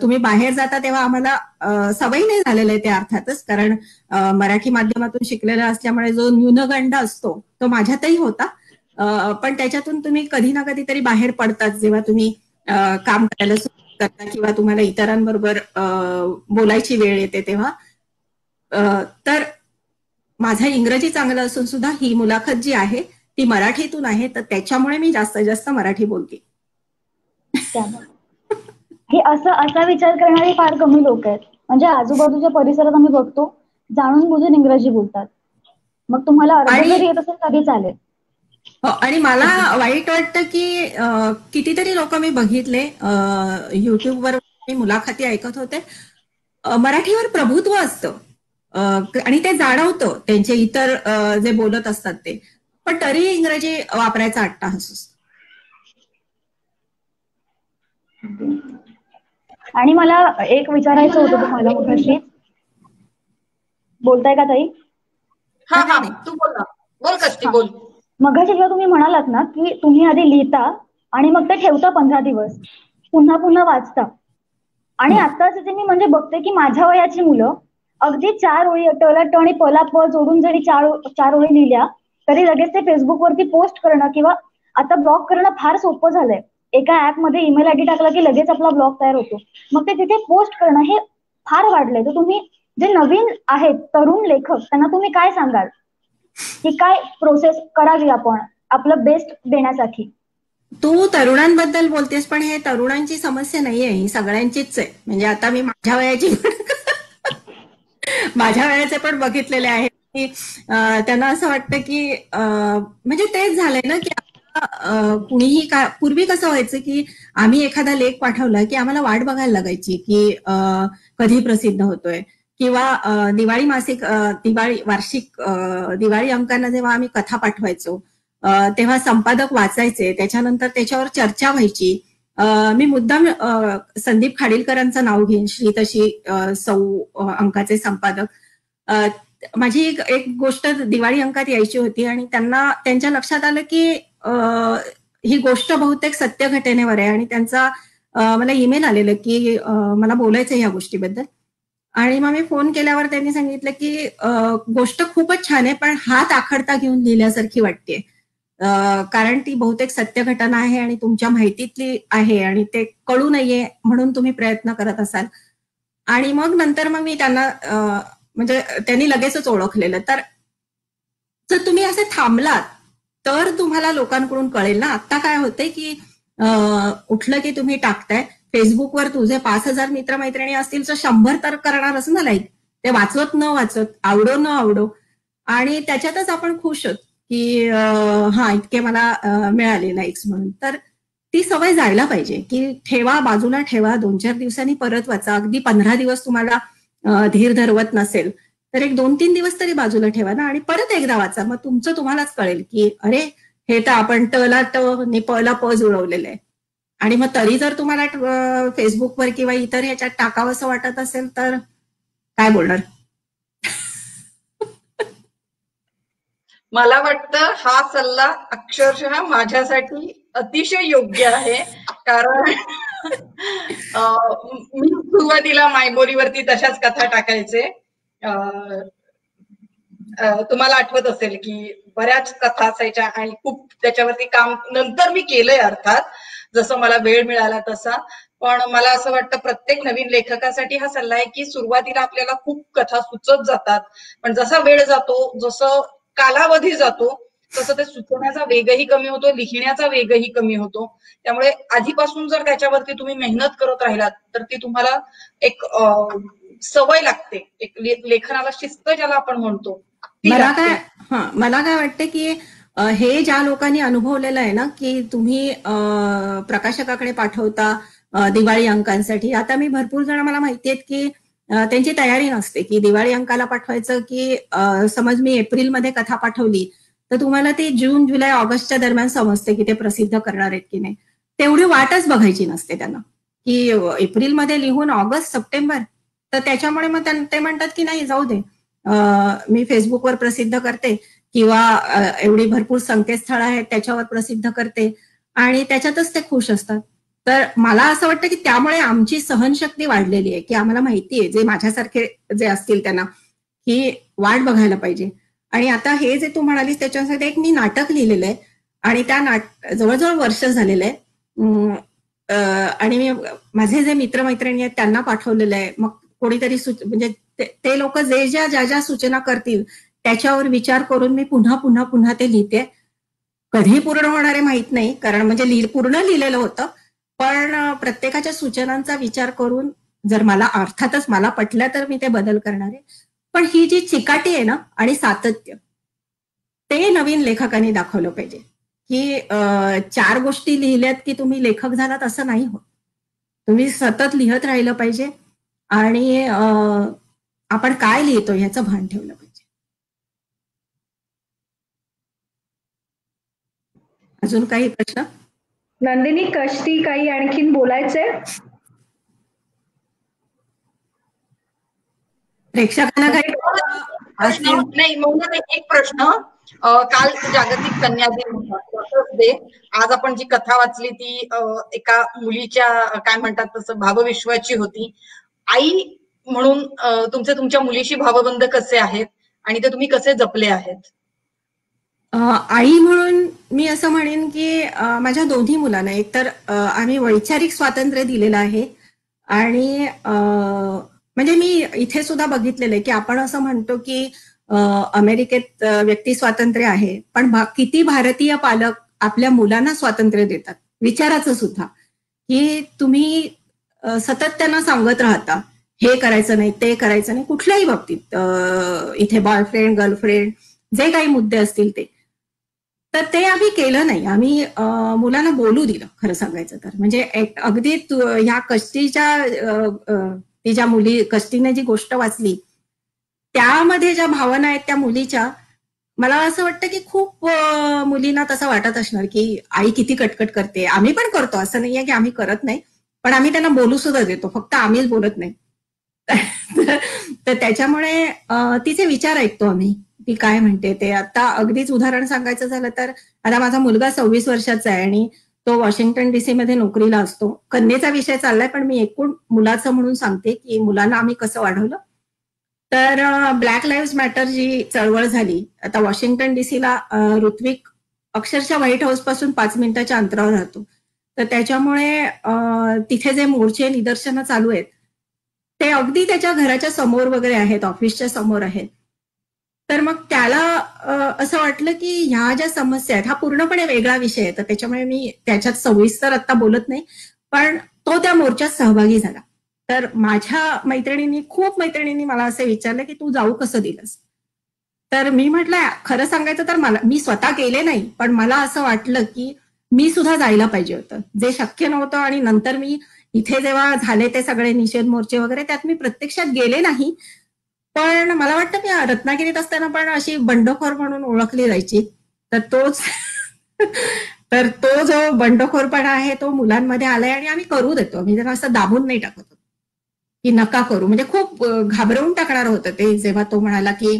तुम्ही बाहेर जाता तेव्हा आम्हाला सवय नाही झालेलं आहे ते अर्थातच, कारण मराठी माध्यमातून शिकलेला असल्यामुळे जो न्यूनगंड असतो तो माझ्यातही होता. पण त्याच्यातून तुम्ही कधी ना कधीतरी बाहेर पडतात जेव्हा तुम्ही काम करायला सुरुवात करता किंवा तुम्हाला इतरांबरोबर बोलायची वेळ येते तेव्हा. तर माझं इंग्रजी चांगलं असून सुद्धा ही मुलाखत जी आहे ती मराठीतून आहे, तर त्याच्यामुळे मी जास्तीत जास्त मराठी बोलते. हे असा विचार करणारे फार कमी लोक आहेत. म्हणजे आजूबाजूच्या परिसरात आम्ही बघतो जाणून बुजून इंग्रजी बोलतात. मग तुम्हाला अर्ध जरी येत असेल तरी चालेल. आणि मला वाईट वाटतं की कितीतरी लोक मी बघितले युट्यूबवर मुलाखती ऐकत होते, मराठीवर प्रभुत्व असतं आणि ते जाणवतं त्यांचे इतर जे बोलत असतात ते, पण तरी इंग्रजी वापरायचा अट्टाहास असतो. आणि मला एक विचारायचं होतं तुम्हाला मगाशी. बोलताय का ताई? हा तू बोल ना. बोल कष्टी बोल. मगाशी जेव्हा तुम्ही म्हणालात ना की तुम्ही आधी लिहिता आणि मग ते ठेवता 15 दिवस, पुन्हा पुन्हा वाचता. आणि आताच जे मी म्हणजे बघते की माझ्या वयाची मुलं अगदी 4 ओळी टळट आणि पलाप जोडून जरी 4 ओळी लिहिल्या तरी लगेच ते फेसबुकवरती पोस्ट करणं किंवा आता ब्लॉग करणं फार सोपं झालंय. एका ऍपमध्ये ईमेल आयडी टाकला की लगेच आपला ब्लॉग तयार होतो. मग ते तिथे पोस्ट करणं हे फार वाढलंय. तर तुम्ही जे नवीन आहेत तरुण लेखक त्यांना तुम्ही काय सांगाल की काय प्रोसेस करावी आपण आपलं बेस्ट देण्यासाठी? तू तरुणांबद्दल बोलतेस, पण हे तरुणांची समस्या नाहीये, ही सगळ्यांचीच आहे. म्हणजे आता मी माझ्या वयाचे पण बघितलेले आहे की त्यांना असं वाटतं की म्हणजे तेच झालंय ना की कुणीही पूर्वी कसं व्हायचं की आम्ही एखादा लेख पाठवला की आम्हाला वाट बघायला लागायची की कधी प्रसिद्ध होतोय, किंवा दिवाळी मासिक वार्षिक दिवाळी अंकांना जेव्हा आम्ही कथा पाठवायचो तेव्हा संपादक वाचायचे, त्याच्यानंतर त्याच्यावर चर्चा व्हायची. मी मुद्दाम संदीप खाडीलकरांचं नाव घेईन, श्रीतशी सौ अंकाचे संपादक. माझी एक गोष्ट दिवाळी अंकात यायची होती आणि त्यांच्या लक्षात आलं की ही गोष्ट बहुतेक सत्य घटनेवर आहे आणि त्यांचा मला ईमेल आलेलं की मला बोलायचं या गोष्टीबद्दल. आणि मग मी फोन केल्यावर त्यांनी सांगितलं की गोष्ट खूपच छान आहे पण हात आखडता घेऊन लिहिल्यासारखी वाटते, कारण ती बहुतेक सत्य घटना आहे आणि तुमच्या माहितीतली आहे आणि ते कळू नये म्हणून तुम्ही प्रयत्न करत असाल. आणि मग नंतर मग मी त्यांना म्हणजे त्यांनी लगेचच ओळखलेलं. तर जर तुम्ही असे थांबलात तर तुम्हाला लोकांकडून कळेल ना. आता काय होतंय की उठलं की तुम्ही टाकताय फेसबुकवर तुझे 5,000 मित्रमैत्रिणी असतील तर 100 तर करणारच ना लाईक, ते वाचवत न वाचत, आवडो न आवडो, आणि त्याच्यातच आपण खुश होत की हा इतके मला मिळाले लाईक्स म्हणून. तर ती सवय जायला पाहिजे की ठेवा, बाजूला ठेवा, 2-4 दिवसांनी परत वाचा. अगदी 15 दिवस तुम्हाला धीर धरवत नसेल तर एक 2-3 दिवस तरी बाजूला ठेवा ना, आणि परत एकदा वाचा. मग तुमचं तुम्हालाच कळेल की अरे हे तर आपण टला ट आणि पला प जुळवलेलं आहे. आणि मग तरी जर तुम्हाला फेसबुकवर किंवा इतर ह्याच्यात टाकावं असं वाटत असेल तर काय बोलणार. मला वाटतं हा सल्ला अक्षरशः माझ्यासाठी अतिशय योग्य आहे. कारण मी सुरुवातीला मायबोलीवरती तशाच कथा टाकायचे. तुम्हाला आठवत असेल की बऱ्याच कथा असायच्या आणि खूप त्याच्यावरती काम नंतर मी केलंय अर्थात, जसं मला वेळ मिळाला तसा. पण मला असं वाटतं प्रत्येक नवीन लेखकासाठी हा सल्ला आहे की सुरुवातीला आपल्याला खूप कथा सुचत जातात, पण जसा वेळ जातो, जसं कालावधी जातो, तसं ते सुचवण्याचा वेगही कमी होतो, लिहिण्याचा वेगही कमी होतो. त्यामुळे आधीपासून जर त्याच्यावरती तुम्ही मेहनत करत राहिलात तर ती तुम्हाला एक सवय लागते, एक लेखनाला शिस्त ज्याला आपण म्हणतो. मला काय वाटतं की हे ज्या लोकांनी अनुभवलेलं आहे ना की तुम्ही प्रकाशकाकडे पाठवता दिवाळी अंकांसाठी. आता मी भरपूर जण मला माहिती आहेत की त्यांची तयारी नसते की दिवाळी अंकाला पाठवायचं की समज मी एप्रिलमध्ये कथा पाठवली तर तुम्हाला ते जून, जुलै, ऑगस्टच्या दरम्यान समजते की ते प्रसिद्ध करणार आहेत की नाही. तेवढी वाटच बघायची नसते त्यांना की एप्रिलमध्ये लिहून ऑगस्ट, सप्टेंबर, तर त्याच्यामुळे मग ते म्हणतात की नाही जाऊ दे, मी फेसबुकवर प्रसिद्ध करते किंवा एवढी भरपूर संकेतस्थळ आहेत त्याच्यावर प्रसिद्ध करते, आणि त्याच्यातच ते खुश असतात. तर मला असं वाटतं की त्यामुळे आमची सहनशक्ती वाढलेली आहे की आम्हाला माहिती आहे, जे माझ्यासारखे जे असतील त्यांना, ही वाट बघायला पाहिजे. आणि आता हे जे तू म्हणालीस त्याच्यासाठी एक मी नाटक लिहिलेलं आहे आणि त्या जवळजवळ वर्ष झालेलं आहे, आणि मी माझे जे मित्रमैत्रिणी आहेत त्यांना पाठवलेलं आहे. मग कोणीतरी म्हणजे ते लोक ज्या ज्या सूचना करतील त्याच्यावर विचार करून मी पुन्हा पुन्हा पुन्हा ते लिहिते. कधी पूर्ण होणार आहे माहित नाही, कारण म्हणजे पूर्ण लिहिलेलं होतं, पण प्रत्येकाच्या सूचनांचा विचार करून जर मला अर्थातच मला पटलं तर मी ते बदल करणार आहे. पण ही जी चिकाटी आहे ना आणि सातत्य, ते नवीन लेखकांनी दाखवलं पाहिजे की 4 गोष्टी लिहिल्यात की तुम्ही लेखक झालात असं नाही होत. तुम्ही सतत लिहत राहिलं पाहिजे आणि आपण काय लिहितो ह्याचं भान ठेवलं पाहिजे. अजून काही प्रश्न? नंदिनी, कष्टी काही आणखीन बोलायचंय? प्रेक्षकांना काही नाही? मग एक प्रश्न, काल जागतिक कन्या दिन होता, आज आपण जी कथा वाचली ती एका मुलीच्या काय म्हणतात तसं भावविश्वाची होती. आई म्हणून तुमच्या मुलीशी भावबंध कसे आहेत आणि ते तुम्ही कसे जपले आहेत? आई म्हणून मी असं म्हणेन की माझ्या दोन्ही मुलांना एकतर आम्ही वैचारिक स्वातंत्र्य दिलेलं आहे, आणि म्हणजे मी इथे सुद्धा बघितलेलं आहे की आपण असं म्हणतो की अमेरिकेत व्यक्ती स्वातंत्र्य आहे, पण किती भारतीय पालक आपल्या मुलांना स्वातंत्र्य देतात विचाराचं सुद्धा, की तुम्ही सतत त्यांना सांगत राहता हे करायचं नाही, ते करायचं नाही, कुठल्याही बाबतीत, इथे बॉयफ्रेंड, गर्लफ्रेंड, जे काही मुद्दे असतील ते. तर ते आम्ही केलं नाही. आम्ही मुलांना बोलू दिलं, खरं सांगायचं तर. म्हणजे अगदी ह्या कष्टीच्या ती ज्या मुली, कष्टीने जी गोष्ट वाचली त्यामध्ये ज्या भावना आहेत त्या मुलीच्या, मला असं वाटतं की खूप मुलींना तसं वाटत असणार की आई किती कटकट करते. आम्ही पण करतो, असं नाहीये की आम्ही करत नाही, पण आम्ही त्यांना बोलू सुद्धा देतो, फक्त आम्हीच बोलत नाही. तर त्याच्यामुळे तिचे विचार ऐकतो आम्ही, ती काय म्हणते ते. आता अगदीच उदाहरण सांगायचं झालं तर आता माझा मुलगा 26 वर्षाचा आहे आणि तो वॉशिंग्टन DC मध्ये नोकरीला असतो. कन्येचा विषय चाललाय, पण मी एकूण मुलाचं म्हणून सांगते की मुलांना आम्ही कसं वाढवलं. तर ब्लॅक लाईव्ह मॅटर जी चळवळ झाली, आता वॉशिंग्टन DCला ऋत्विक अक्षरशः व्हाईट हाऊस पासून 5 मिनिटाच्या अंतरावर राहतो. तर त्याच्यामुळे तिथे जे मोर्चे, निदर्शनं चालू आहेत ते अगदी त्याच्या घराच्या समोर वगैरे आहेत, ऑफिसच्या समोर आहेत. तर मग त्याला असं वाटलं की ह्या ज्या समस्या आहेत, हा पूर्णपणे वेगळा विषय आहे, तर त्याच्यामुळे मी त्याच्यात सविस्तर आता बोलत नाही, पण तो त्या मोर्चात सहभागी झाला. तर माझ्या खूप मैत्रिणींनी मला असं विचारलं की तू जाऊ कसं दिलंस. तर मी म्हटलं खरं सांगायचं तर मी स्वतः गेले नाही, पण मला असं वाटलं की मी सुद्धा जायला पाहिजे होतं, जे शक्य नव्हतं. आणि नंतर मी इथे जेव्हा झाले ते सगळे निषेध मोर्चे वगैरे, त्यात मी प्रत्यक्षात गेले नाही. पण मला वाटतं मी रत्नागिरीत असताना पण अशी बंडखोर म्हणून ओळखली जायची. तर तो जो बंडखोरपणा आहे तो मुलांमध्ये आलाय आणि आम्ही करू देतो. मी जरा असं दाबून नाही टाकत की नका करू. म्हणजे खूप घाबरवून टाकणार होतं ते, जेव्हा तो म्हणाला की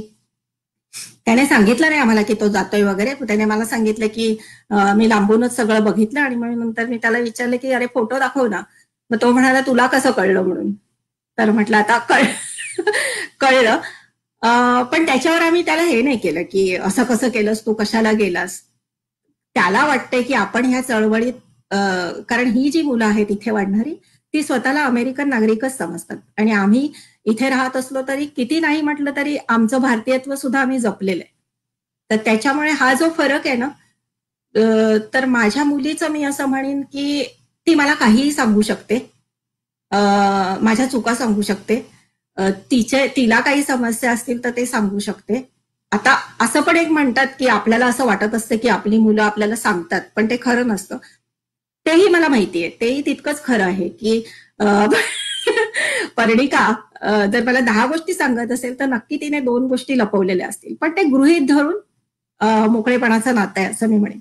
त्याने सांगितलं नाही आम्हाला की तो जातोय वगैरे. त्याने मला सांगितलं की मी लांबूनच सगळं बघितलं आणि मग नंतर मी त्याला विचारलं की अरे फोटो दाखव ना. मग तो म्हणाला तुला कसं कळलं म्हणून. तर म्हटलं आता कळलं. पण त्याच्यावर आम्ही त्याला हे नाही केलं की असं कसं केलंस तू, कशाला गेलास. त्याला वाटतंय की आपण ह्या चळवळीत, कारण ही जी मुलं आहेत इथे वाढणारी, ती स्वतःला अमेरिकन नागरिकच समजतात आणि आम्ही इथे राहत असलो तरी किती नाही म्हटलं तरी आमचं भारतीयत्व सुद्धा आम्ही जपलेलं आहे. तर त्याच्यामुळे हा जो फरक आहे ना, तर माझ्या मुलीचं मी असं म्हणेन की ती मला काहीही सांगू शकते, माझ्या चुका सांगू शकते, तिला काही समस्या असतील तर ते सांगू शकते. आता असं पण एक म्हणतात की आपल्याला असं वाटत असतं की आपली मुलं आपल्याला सांगतात, पण ते खरं नसतं. तेही मला माहितीये, तेही तितकंच खरं आहे की पर्णिका जर मला 10 गोष्टी सांगत असेल तर नक्की तिने 2 गोष्टी लपवलेल्या असतील, पण ते गृहीत धरून मोकळेपणाचं नातं आहे असं मी म्हणेन.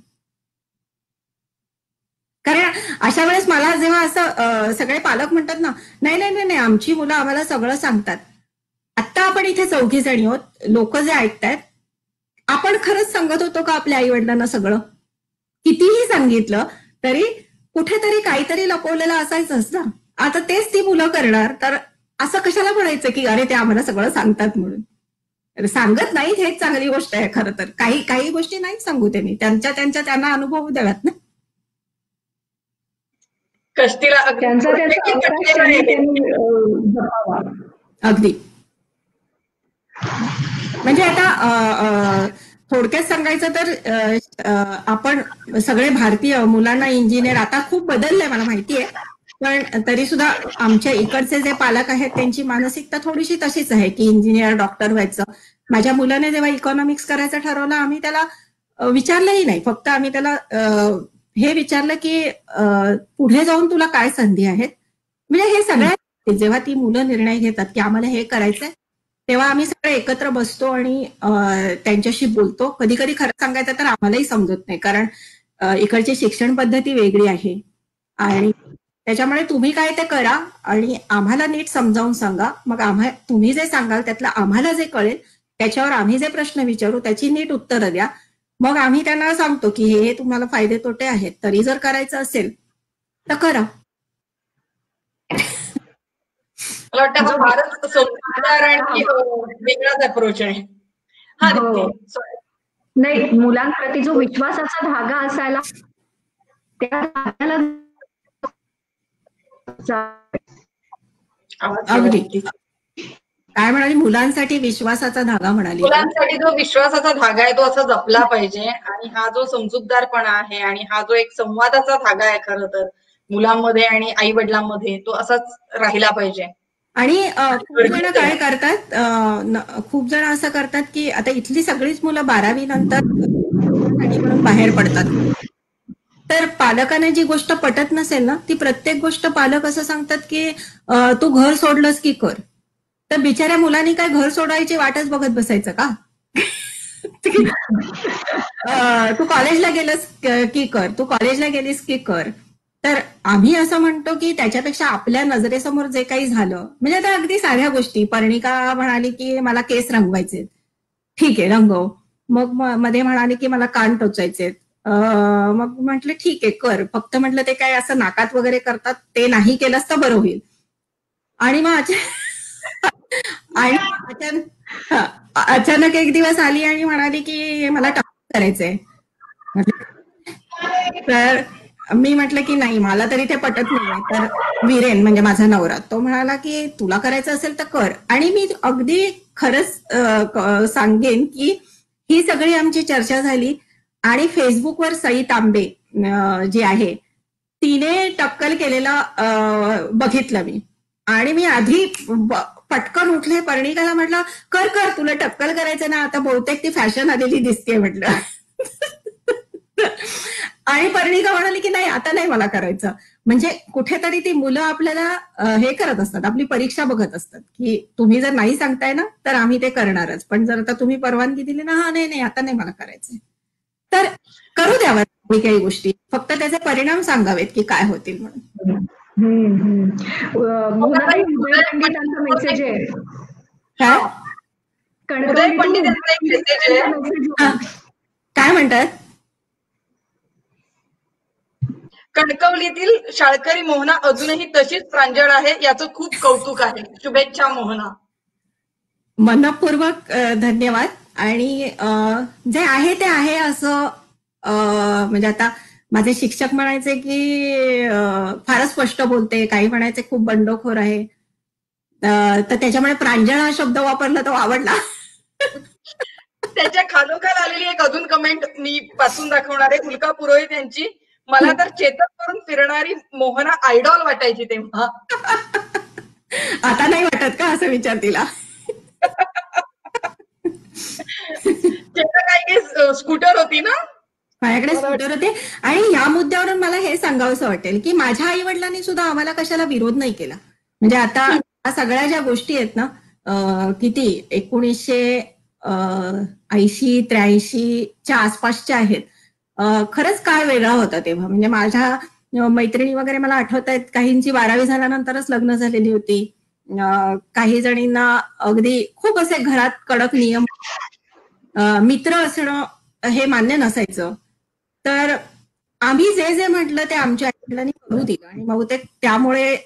कारण अशा वेळेस मला जेव्हा असं सगळे पालक म्हणतात ना, नाही आमची मुलं आम्हाला सगळं सांगतात. आता आपण इथे 4 जणी आहोत, लोक जे ऐकतायत, आपण खरंच सांगत होतो का आपल्या आई वडिलांना सगळं? कितीही सांगितलं तरी कुठेतरी काहीतरी लपवलेलं असायचंच ना. आता तेच ती मुलं करणार, तर असं कशाला म्हणायचं की अरे ते आम्हाला सगळं सांगतात म्हणून. सांगत नाहीत हेच चांगली गोष्ट आहे खरं तर. काही गोष्टी नाहीच सांगू त्यांनी, त्यांना अनुभव द्याव्यात ना. कष्टीला त्यांचा अगदी. म्हणजे आता थोडक्यात सांगायचं तर आपण सगळे भारतीय मुलांना इंजिनियर, आता खूप बदललंय मला माहितीये, पण तरी सुद्धा आमच्या इकडचे जे पालक आहेत त्यांची मानसिकता थोडीशी तशीच आहे की इंजिनियर, डॉक्टर व्हायचं. माझ्या मुलाने जेव्हा इकॉनॉमिक्स करायचं ठरवलं, आम्ही त्याला विचारलंही नाही, फक्त आम्ही त्याला हे विचारलं की पुढे जाऊन तुला काय संधी आहेत. म्हणजे हे सगळ्यात जेव्हा ती मुलं निर्णय घेतात की आम्हाला हे करायचंय, तेव्हा आम्ही सगळे एकत्र बसतो आणि त्यांच्याशी बोलतो. कधी कधी खरं सांगायचं तर आम्हालाही समजत नाही, कारण इकडची शिक्षण पद्धती वेगळी आहे आणि त्याच्यामुळे तुम्ही काय ते करा आणि आम्हाला नीट समजावून सांगा. मग तुम्ही जे सांगाल त्यातलं आम्हाला जे कळेल त्याच्यावर आम्ही जे प्रश्न विचारू त्याची नीट उत्तरं द्या. मग आम्ही त्यांना सांगतो की हे तुम्हाला फायदे तोटे आहेत, तरी जर करायचं असेल तर करा. मला वाटतं हा भारत समजूतदार आणि वेगळाच अप्रोच आहे. हा नाही, मुलांप्रती जो विश्वासाचा धागा असायला, त्या धाग्याला अगदी काय म्हणाली, मुलांसाठी विश्वासाचा धागा म्हणाली. मुलांसाठी जो विश्वासाचा धागा आहे तो असा जपला पाहिजे आणि हा जो समजूतदारपणा आहे आणि हा जो एक संवादाचा धागा आहे खरं तर मुलांमध्ये आणि आई वडिलांमध्ये, तो असाच राहिला पाहिजे. आणि खूप जण काय करतात, खूप जण असं करतात की आता इथली सगळीच मुलं 12वी नंतर म्हणून बाहेर पडतात. तर पालकांना जी गोष्ट पटत नसेल ना, ती प्रत्येक गोष्ट पालक असं सांगतात की तू घर सोडलंस की कर. तर बिचाऱ्या मुलांनी काय घर सोडायची वाटच बघत बसायचं का? तू कॉलेजला गेलंस की कर, तू कॉलेजला गेलीस की कर. तर आम्ही असं म्हणतो की त्याच्यापेक्षा आपल्या नजरेसमोर जे काही झालं, म्हणजे आता अगदी साध्या गोष्टी, पर्णिका म्हणाली की मला केस रंगवायचे, ठीक आहे रंगव. मग मध्ये म्हणाली की मला कान टोचायचे, मग म्हटलं ठीक आहे कर. फक्त म्हटलं ते काय असं नाकात वगैरे करतात, ते नाही केलंस तर बरं होईल. आणि मग अचानक एक दिवस आली आणि म्हणाली की मला टॉप करायचंय. तर मी म्हटलं की नाही, मला तरी ते पटत नाहीये. तर वीरेन म्हणजे माझा नवरा, तो म्हणाला की तुला करायचं असेल तर कर. आणि मी अगदी खरंच सांगेन की ही सगळी आमची चर्चा झाली आणि फेसबुकवर सई तांबे जी आहे तिने टक्कल केलेलं बघितलं मी. आणि मी आधी पटकन उठले, पर्णिकाला म्हटलं कर कर, तुला टक्कल करायचं ना, आता बहुतेक ती फॅशन आलेली दिसते म्हटलं. आणि पर्णिका म्हणाली की नाही, आता नाही मला करायचं. म्हणजे कुठेतरी ती मुलं आपल्याला हे करत असतात, आपली परीक्षा बघत असतात की तुम्ही जर नाही सांगताय ना तर आम्ही ते करणारच, पण जर आता तुम्ही परवानगी दिली ना, हा नाही आता नाही मला करायचंय, तर करू द्यावर काही गोष्टी, फक्त त्याचे परिणाम सांगावेत की काय होतील म्हणून. मोहनाताई, उदय पंडितांचा मेसेज आहे. काय उदय पंडितांचा एक मेसेज आहे. काय म्हणतात? कणकवलीतील शाळकरी मोहना अजूनही तशीच प्रांजळ आहे, याचं खूप कौतुक आहे. शुभेच्छा मोहना. मनपूर्वक धन्यवाद. आणि जे आहे ते आहे असं, म्हणजे आता माझे शिक्षक म्हणायचे की फारच स्पष्ट बोलते, काही म्हणायचे खूप बंडखोर आहे, तर त्याच्यामुळे प्रांजळ हा शब्द वापरला तो आवडला. त्याच्या खालोखाल आलेली एक अजून कमेंट मी वाचून दाखवणार आहे, उल्का पुरोहित यांची. मला तर चेतक करून फिरणारी मोहना आयडॉल वाटायची तेव्हा. आता नाही वाटत का असं विचार तिला? चेतक काही स्कूटर होती ना, माझ्याकडे स्कूटर होते. आणि या मुद्द्यावरून मला हे सांगावंसं वाटेल की माझ्या आई वडिलांनी सुद्धा आम्हाला कशाला विरोध नाही केला. म्हणजे आता या सगळ्या ज्या गोष्टी आहेत ना, किती 1980-83च्या आसपासच्या आहेत. खरंच काळ वेगळा होता तेव्हा. म्हणजे माझ्या मैत्रिणी वगैरे मला आठवत आहेत, काहींची 12वी झाल्यानंतरच लग्न झालेली होती. काही जणींना अगदी खूप असे घरात कडक नियम, मित्र असणं हे मान्य नसायचं. तर आम्ही जे जे म्हटलं ते आमच्या आईवडिलांनी करू दिलं आणि बहुतेक त्यामुळे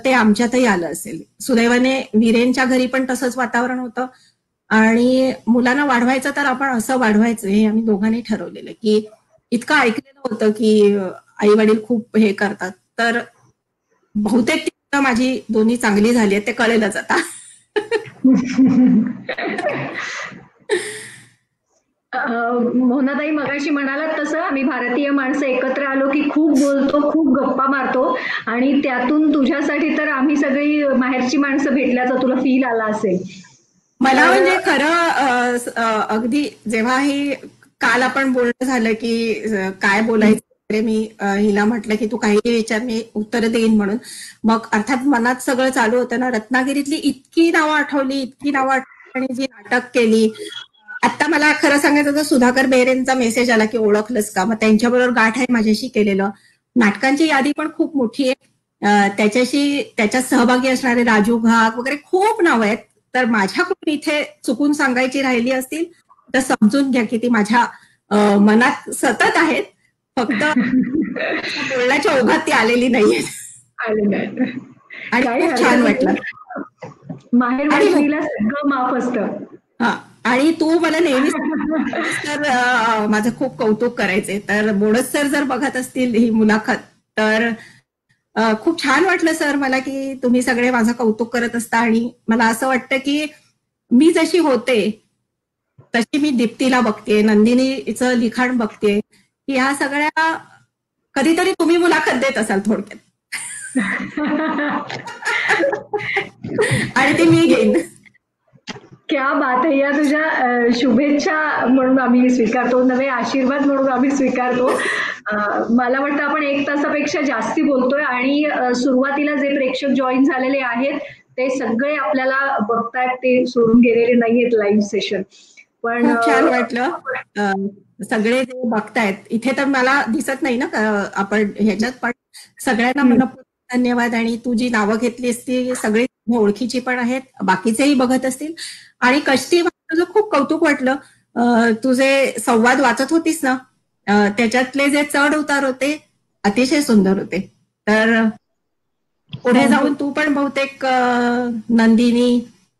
ते आमच्यातही आलं असेल. सुदैवाने वीरेंच्या घरी पण तसंच वातावरण होतं. आणि मुलांना वाढवायचं तर आपण असं वाढवायचं हे आम्ही दोघांनी ठरवलेलं. की इतकं ऐकलेलं होतं की आई वडील खूप हे करतात, तर बहुतेक ती माझी दोन्ही चांगली झाली आहे ते कळेलच आता. मोहनाताई, मगाशी म्हणालात तसं आम्ही भारतीय माणसं एकत्र आलो की खूप बोलतो, खूप गप्पा मारतो, आणि त्यातून तुझ्यासाठी तर आम्ही सगळी माहेरची माणसं भेटल्याचा तुला फील आला असेल. मला म्हणजे खरं अगदी जेव्हा ही काल आपण बोलणं झालं की काय बोलायचं, मी हिला म्हटलं की तू काही विचार, मी उत्तर देईन म्हणून. मग अर्थात मनात सगळं चालू होतं ना, रत्नागिरीतली इतकी नावं आठवली आणि जी नाटक केली. आता मला खरं सांगायचं तर सुधाकर बेहेरेंचा मेसेज आला की ओळखलंस का, मग त्यांच्याबरोबर गाठ आहे माझ्याशी केलेलं. नाटकांची यादी पण खूप मोठी आहे, त्याच्यात सहभागी असणारे राजू घाग वगैरे खूप नावं आहेत. तर माझ्याकडून इथे चुकून सांगायची राहिली असतील तर समजून घ्या की ती माझ्या मनात सतत आहेत, फक्त बोलण्याच्या ओघात ती आलेली नाहीये. आणि खूप छान वाटलं. माहेरवाडीला सगळं माफ असतं. हा, आणि तू मला नेहमीच तर माझं खूप कौतुक करायचे. तर बोडस सर जर बघत असतील ही मुलाखत तर खूप छान वाटलं सर मला की तुम्ही सगळे माझं कौतुक करत असता. आणि मला असं वाटतं की मी जशी होते तशी मी दीप्तीला बघते, नंदिनीचं लिखाण बघते, की ह्या सगळ्या कधीतरी तुम्ही मुलाखत देत असाल थोडक्यात. आणि ते मी घेईन. क्या बात आहे. या तुझ्या शुभेच्छा म्हणून आम्ही स्वीकारतो, नवे आशीर्वाद म्हणून आम्ही स्वीकारतो. मला वाटतं आपण 1 तासापेक्षा जास्ती बोलतोय आणि सुरुवातीला जे प्रेक्षक जॉईन झालेले आहेत ते सगळे आपल्याला बघतायत, ते सोडून गेलेले नाहीयेत लाईव्ह सेशन. पण खूप छान वाटलं. सगळे जे बघतायत इथे तर मला दिसत नाही ना आपण ह्याच्यात, पण सगळ्यांना मनपूर्वक धन्यवाद. आणि तू जी नावं घेतलीस ती सगळी ओळखीची पण आहेत, बाकीचेही बघत असतील. आणि कष्टी तुझं खूप कौतुक वाटलं. तुझे संवाद वाचत होतीस ना, त्याच्यातले जे चढ उतार होते अतिशय सुंदर होते. तर पुढे जाऊन तू पण बहुतेक नंदिनी,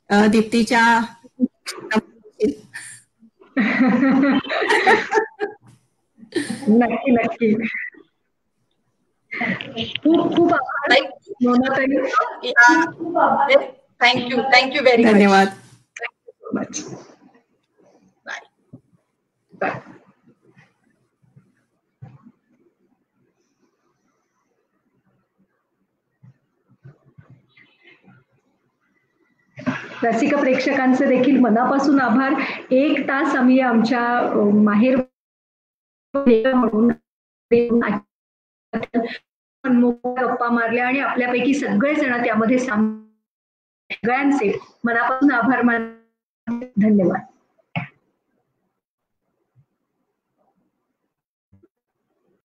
दीप्तीच्या नक्की नक्की. खूप खूप आभार मोहनाताई. Thank you very much. धन्यवाद. बाय. बाय. रसिक प्रेक्षकांचे देखील मनापासून आभार. 1 तास आम्ही आमच्या माहेर म्हणून गप्पा मारल्या आणि आपल्यापैकी सगळेजण त्यामध्ये सगळ्यांचे मनापासून आभार मानले. धन्यवाद.